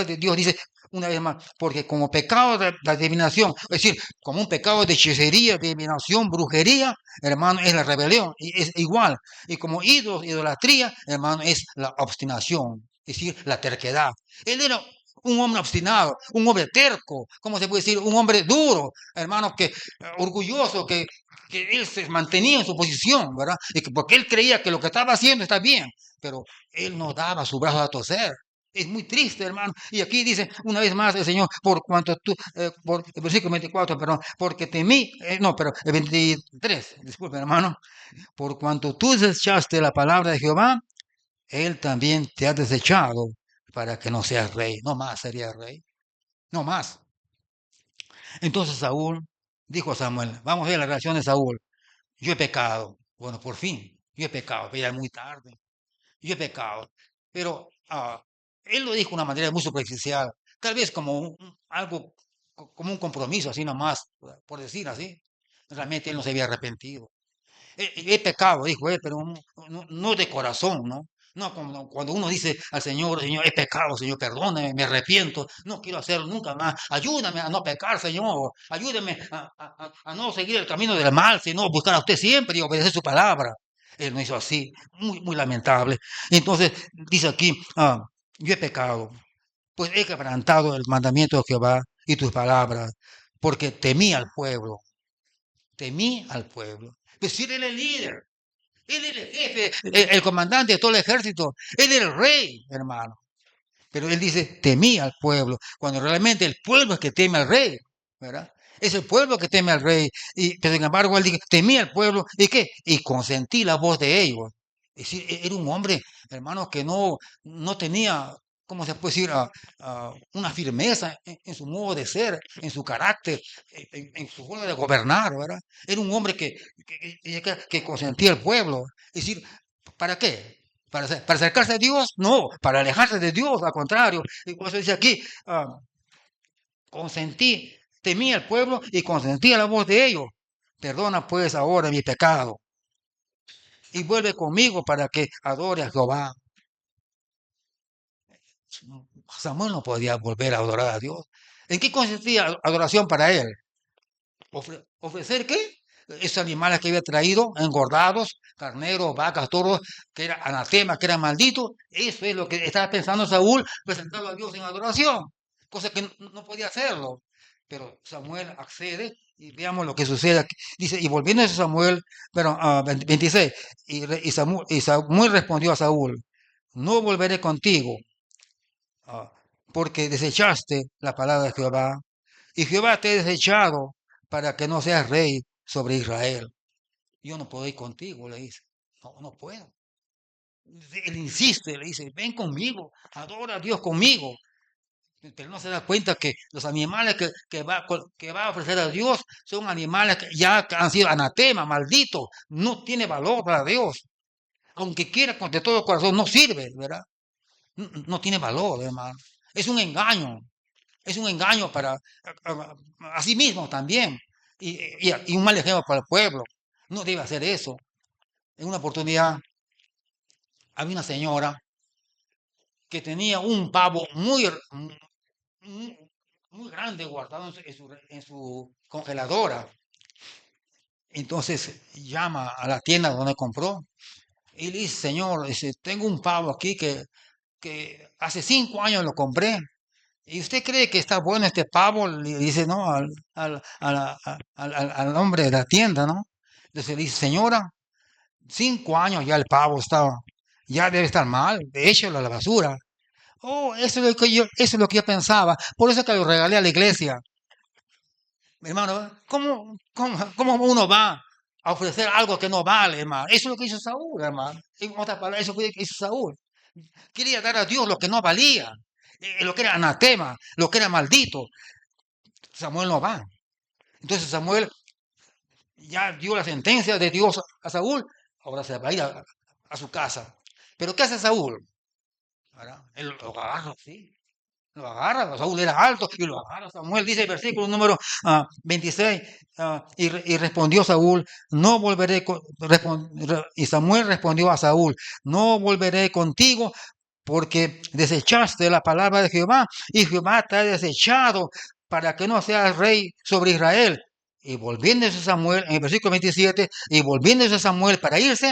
de Dios dice una vez más, porque como pecado de la adivinación, es decir, como un pecado de hechicería, de adivinación, brujería, hermano, es la rebelión, y es igual, y como idolatría, hermano, es la obstinación, es decir, la terquedad. Él era un hombre obstinado, un hombre terco, ¿cómo se puede decir? Un hombre duro, hermano, que orgulloso, que él se mantenía en su posición, ¿verdad? Porque él creía que lo que estaba haciendo está bien, pero él no daba su brazo a torcer. Es muy triste, hermano. Y aquí dice una vez más el Señor, por cuanto tú, por el versículo 24, perdón, porque temí, no, pero el 23, disculpe, hermano, por cuanto tú desechaste la palabra de Jehová, él también te ha desechado para que no seas rey. No más sería rey. No más. Entonces Saúl dijo a Samuel, vamos a ver la reacción de Saúl. Yo he pecado. Bueno, por fin, yo he pecado, pero ya es muy tarde. Yo he pecado. Pero él lo dijo de una manera muy superficial, tal vez como algo, como un compromiso, así nomás, por decir así. Realmente él no se había arrepentido. He pecado, dijo él, pero no de corazón, ¿no? No, cuando uno dice al Señor, Señor, he pecado, Señor, perdóname, me arrepiento, no quiero hacerlo nunca más, ayúdame a no pecar, Señor, ayúdame a no seguir el camino del mal, sino buscar a usted siempre y obedecer su palabra. Él no hizo así, muy, muy lamentable. Entonces, dice aquí, yo he pecado, pues he quebrantado el mandamiento de Jehová y tus palabras, porque temí al pueblo. Pues si él era el líder, él era el jefe, el comandante de todo el ejército, él era el rey, hermano. Pero él dice, temí al pueblo, cuando realmente el pueblo es que teme al rey, ¿verdad? Es el pueblo que teme al rey. Pero sin embargo, él dice, temí al pueblo, ¿y qué? Y consentí la voz de ellos. Es decir, era un hombre, hermano, que no tenía, ¿cómo se puede decir? Una firmeza en su modo de ser, en su carácter, en su forma de gobernar, ¿verdad? Era un hombre que consentía al pueblo. Es decir, ¿para qué? ¿Para acercarse a Dios? No, para alejarse de Dios, al contrario. Y por eso dice aquí, consentí, temí al pueblo y consentí a la voz de ellos. Perdona pues ahora mi pecado y vuelve conmigo para que adore a Jehová. Samuel no podía volver a adorar a Dios. ¿En qué consistía adoración para él? ¿Ofrecer qué? Esos animales que había traído, engordados, carneros, vacas, toros, que era anatema, que era maldito. Eso es lo que estaba pensando Saúl, presentarlo a Dios en adoración, cosa que no podía hacerlo. Pero Samuel accede y veamos lo que sucede aquí. Dice, y volviendo a Samuel, pero 26, y Samuel respondió a Saúl, no volveré contigo, ah, porque desechaste la palabra de Jehová, y Jehová te ha desechado para que no seas rey sobre Israel. Yo no puedo ir contigo, le dice. No, no puedo. Él insiste, le dice, ven conmigo, adora a Dios conmigo. Pero no se da cuenta que los animales que va a ofrecer a Dios son animales que ya han sido anatema, malditos. No tiene valor para Dios. Aunque quiera con de todo corazón, no sirve, ¿verdad? No tiene valor, hermano. Es un engaño. Es un engaño para a sí mismo también. Y un mal ejemplo para el pueblo. No debe hacer eso. En una oportunidad había una señora que tenía un pavo muy, muy grande guardado en su congeladora. Entonces llama a la tienda donde compró y le dice, señor, dice, tengo un pavo aquí que hace 5 años lo compré. ¿Y usted cree que está bueno este pavo? Le dice, no, al hombre de la tienda, ¿no? Entonces le dice, señora, 5 años ya el pavo estaba, ya debe estar mal, échelo a la basura. Oh, eso es lo que yo pensaba, por eso que lo regalé a la iglesia. Mi hermano, ¿cómo uno va a ofrecer algo que no vale, hermano? Eso es lo que hizo Saúl, hermano. En otras palabras, eso fue lo que hizo Saúl. Quería dar a Dios lo que no valía, lo que era anatema, lo que era maldito. Samuel no va. Entonces Samuel ya dio la sentencia de Dios a Saúl, ahora se va a ir a su casa. Pero ¿qué hace Saúl? ¿Verdad? Él lo agarra, sí. Lo agarra, Saúl era alto y lo agarra Samuel, dice el versículo número 26, y respondió Saúl, no volveré, y Samuel respondió a Saúl, no volveré contigo porque desechaste la palabra de Jehová y Jehová te ha desechado para que no seas rey sobre Israel. Y volviéndose Samuel, en el versículo 27, y volviéndose Samuel para irse,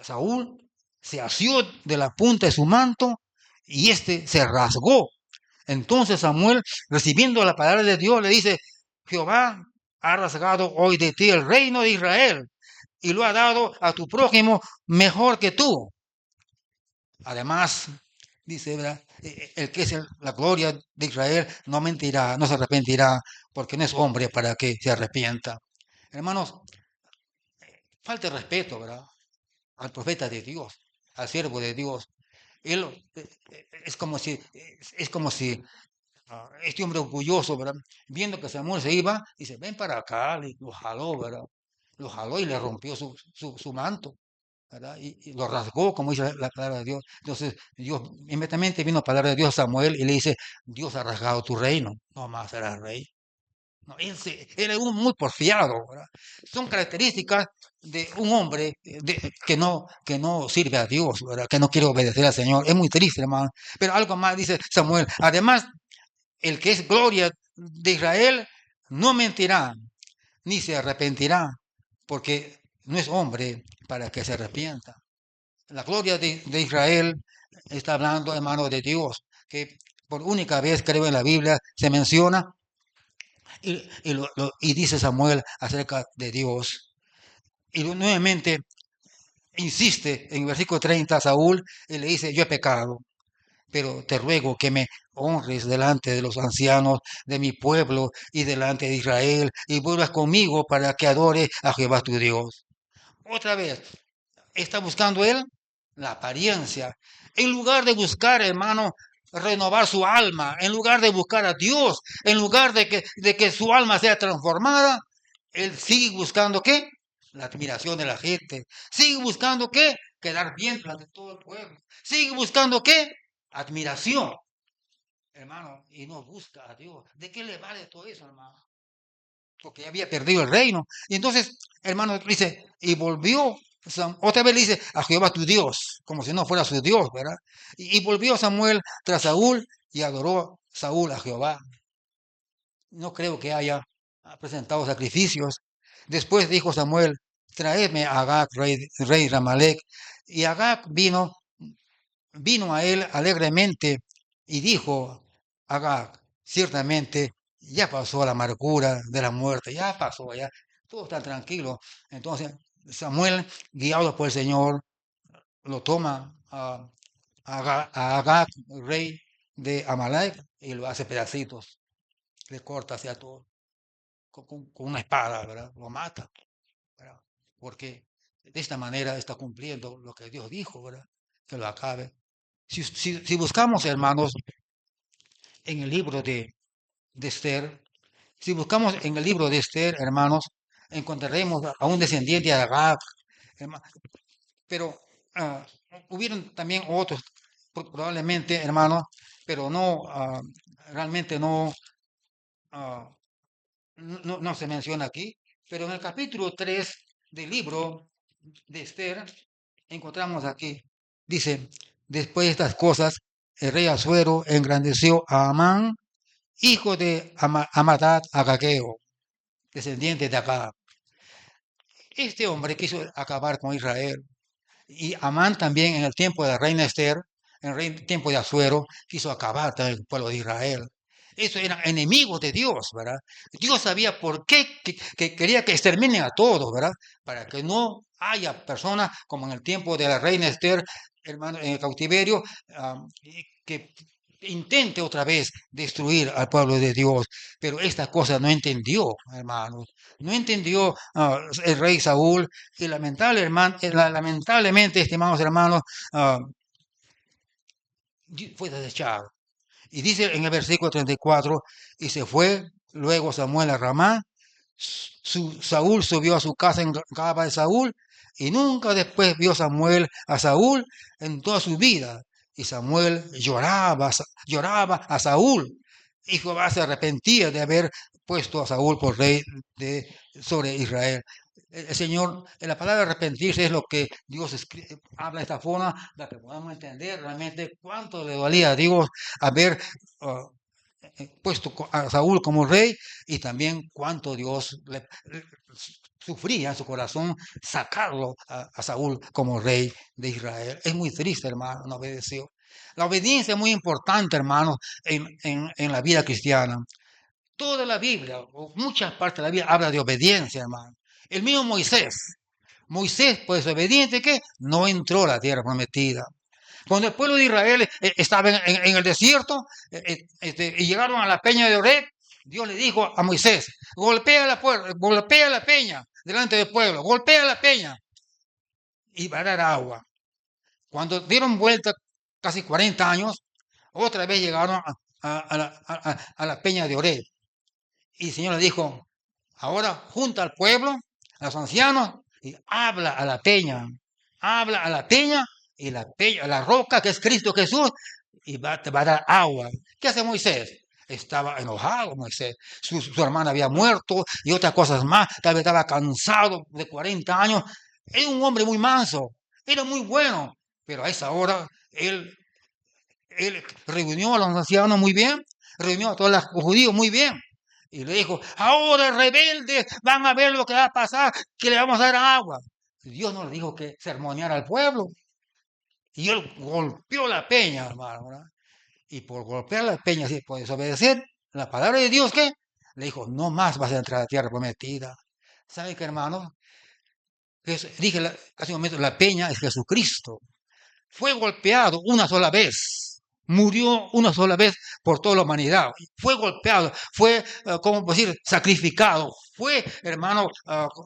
Saúl se asió de la punta de su manto y este se rasgó. Entonces Samuel, recibiendo la palabra de Dios, le dice, Jehová ha rasgado hoy de ti el reino de Israel y lo ha dado a tu prójimo mejor que tú. Además, dice, ¿verdad? El que es la gloria de Israel no mentirá, no se arrepentirá, porque no es hombre para que se arrepienta. Hermanos, falta de respeto, ¿verdad? Al profeta de Dios, al siervo de Dios. Él es como si este hombre orgulloso, ¿verdad? Viendo que Samuel se iba, dice, ven para acá, lo jaló, ¿verdad? Lo jaló y le rompió su manto, ¿verdad? Y lo rasgó, como dice la palabra de Dios. Entonces, Dios, inmediatamente vino la palabra de Dios a Samuel y le dice, Dios ha rasgado tu reino, no más serás rey. No, él es muy porfiado, ¿verdad? Son características de un hombre que no sirve a Dios, ¿verdad? Que no quiere obedecer al Señor. Es muy triste, hermano. Pero algo más dice Samuel. Además, el que es gloria de Israel no mentirá, ni se arrepentirá, porque no es hombre para que se arrepienta. La gloria de Israel está hablando, hermano, de Dios, que por única vez, creo, en la Biblia se menciona y dice Samuel acerca de Dios. Y nuevamente insiste en el versículo 30 a Saúl y le dice, yo he pecado, pero te ruego que me honres delante de los ancianos de mi pueblo y delante de Israel y vuelvas conmigo para que adore a Jehová tu Dios. Otra vez, está buscando él la apariencia. En lugar de buscar, hermano, renovar su alma, en lugar de buscar a Dios, en lugar de que su alma sea transformada, él sigue buscando ¿qué? La admiración de la gente. Sigue buscando ¿qué? Quedar bien ante todo el pueblo. Sigue buscando ¿qué? Admiración, hermano, y no busca a Dios. ¿De qué le vale todo eso, hermano? Porque ya había perdido el reino. Y entonces, hermano, dice, y volvió, otra vez le dice, a Jehová tu Dios, como si no fuera su Dios, ¿verdad? Y volvió Samuel tras Saúl y adoró Saúl a Jehová. No creo que haya presentado sacrificios. Después dijo Samuel, traedme a Agag, rey de Amalec. Y Agag vino a él alegremente y dijo, Agag, ciertamente ya pasó la amargura de la muerte, ya pasó, ya todo está tranquilo. Entonces Samuel, guiado por el Señor, lo toma a Agag, rey de Amalek, y lo hace pedacitos, le corta hacia todo, con una espada, ¿verdad? Lo mata, ¿verdad? Porque de esta manera está cumpliendo lo que Dios dijo, ¿verdad? Que lo acabe. Si buscamos, hermanos, en el libro de Esther, si buscamos en el libro de Esther, hermanos, encontraremos a un descendiente de Agag, pero ah, hubieron también otros, probablemente, hermanos, pero no, realmente ah, no se menciona aquí, pero en el capítulo 3 del libro de Esther, encontramos aquí, dice, después de estas cosas, el rey Asuero engrandeció a Amán, hijo de Amadat Agageo, descendiente de Agag. Este hombre quiso acabar con Israel. Y Amán también en el tiempo de la reina Esther, en el tiempo de Asuero, quiso acabar también el pueblo de Israel. Eso eran enemigos de Dios, ¿verdad? Dios sabía por qué que quería que exterminen a todos, ¿verdad? Para que no haya personas como en el tiempo de la reina Esther, hermano, en el cautiverio, que intente otra vez destruir al pueblo de Dios. Pero esta cosa no entendió, hermanos. No entendió el rey Saúl y lamentablemente, estimados hermanos, ah, fue desechado. Y dice en el versículo 34, y se fue luego Samuel a Ramá, Saúl subió a su casa en Gaba de Saúl y nunca después vio Samuel a Saúl en toda su vida. Y Samuel lloraba a Saúl. Y Jehová se arrepentía de haber puesto a Saúl por rey sobre Israel. El Señor, en la palabra arrepentirse es lo que Dios habla de esta forma, para que podamos entender realmente cuánto le dolía a Dios haber puesto a Saúl como rey y también cuánto Dios sufría en su corazón sacarlo a Saúl como rey de Israel. Es muy triste, hermano, no obedeció. La obediencia es muy importante, hermano, en la vida cristiana. Toda la Biblia, o muchas partes de la Biblia, habla de obediencia, hermano. El mismo Moisés, pues obediente, que no entró a la tierra prometida. Cuando el pueblo de Israel estaba en el desierto y llegaron a la peña de Oreb, Dios le dijo a Moisés, golpea la peña delante del pueblo, golpea la peña y va a dar agua. Cuando dieron vuelta casi 40 años, otra vez llegaron a la peña de Oreb. Y el Señor le dijo, ahora junta al pueblo, a los ancianos, y habla a la peña, y la peña, la roca que es Cristo Jesús, y te va a dar agua. ¿Qué hace Moisés? Estaba enojado Moisés. Su hermana había muerto y otras cosas más. Tal vez estaba cansado de 40 años. Era un hombre muy manso, era muy bueno, pero a esa hora él reunió a los ancianos muy bien, reunió a todos los judíos muy bien. Y le dijo, ahora rebeldes van a ver lo que va a pasar, que le vamos a dar agua. Dios no le dijo que sermoneara al pueblo. Y él golpeó la peña, hermano, ¿verdad? Y por golpear la peña, sí, por desobedecer la palabra de Dios, ¿qué? Le dijo, no más vas a entrar a la tierra prometida. ¿Sabe qué, hermano? Dije hace un momento, la peña es Jesucristo. Fue golpeado una sola vez, murió una sola vez por toda la humanidad, fue golpeado, fue, ¿cómo decir?, sacrificado, fue, hermano,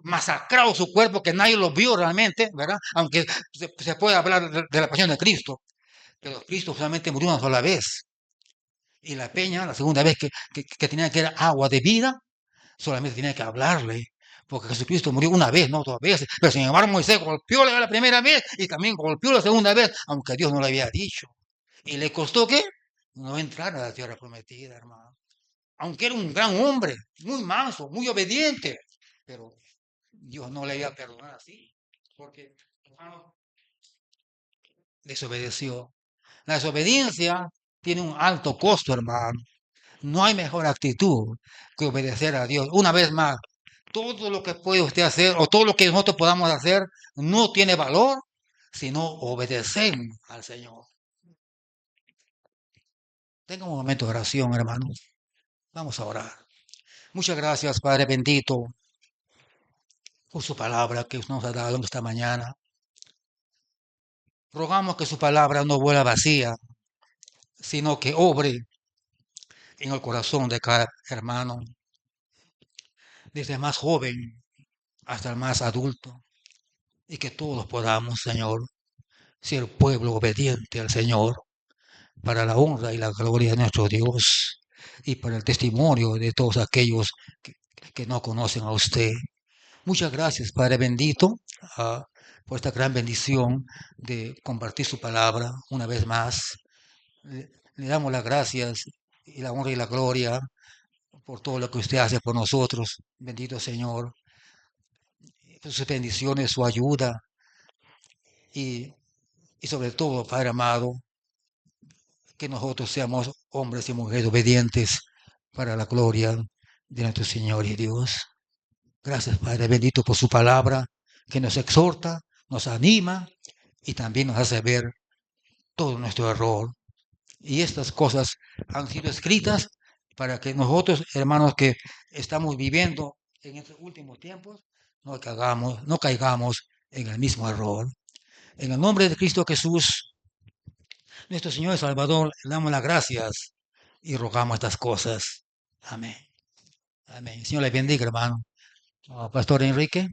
masacrado su cuerpo, que nadie lo vio realmente, ¿verdad? Aunque se puede hablar de la pasión de Cristo, pero Cristo solamente murió una sola vez. Y la peña, la segunda vez que tenía que dar agua de vida, solamente tenía que hablarle. Porque Jesucristo murió una vez, no dos veces. Pero sin embargo, Moisés golpeó la primera vez y también golpeó la segunda vez, aunque Dios no le había dicho. ¿Y le costó qué? No entrar a la tierra prometida, hermano. Aunque era un gran hombre, muy manso, muy obediente. Pero Dios no le iba a perdonar así. Porque, hermano, desobedeció. La desobediencia tiene un alto costo, hermano. No hay mejor actitud que obedecer a Dios. Una vez más, todo lo que puede usted hacer o todo lo que nosotros podamos hacer no tiene valor si no obedecemos al Señor. Tenga un momento de oración, hermanos. Vamos a orar. Muchas gracias, Padre bendito, por su palabra que nos ha dado esta mañana. Rogamos que su palabra no vuela vacía, sino que obre en el corazón de cada hermano, desde el más joven hasta el más adulto, y que todos podamos, Señor, ser pueblo obediente al Señor, para la honra y la gloria de nuestro Dios y para el testimonio de todos aquellos que no conocen a usted. Muchas gracias, Padre bendito, por esta gran bendición de compartir su palabra una vez más. Le damos las gracias y la honra y la gloria por todo lo que usted hace por nosotros. Bendito Señor, sus bendiciones, su ayuda y sobre todo, Padre amado, que nosotros seamos hombres y mujeres obedientes para la gloria de nuestro Señor y Dios. Gracias, Padre bendito, por su palabra que nos exhorta, nos anima y también nos hace ver todo nuestro error. Y estas cosas han sido escritas para que nosotros, hermanos, que estamos viviendo en estos últimos tiempos, no caigamos en el mismo error. En el nombre de Cristo Jesús, nuestro Señor y Salvador, le damos las gracias y rogamos estas cosas. Amén. Amén. Señor le bendiga, hermano. Pastor Enrique.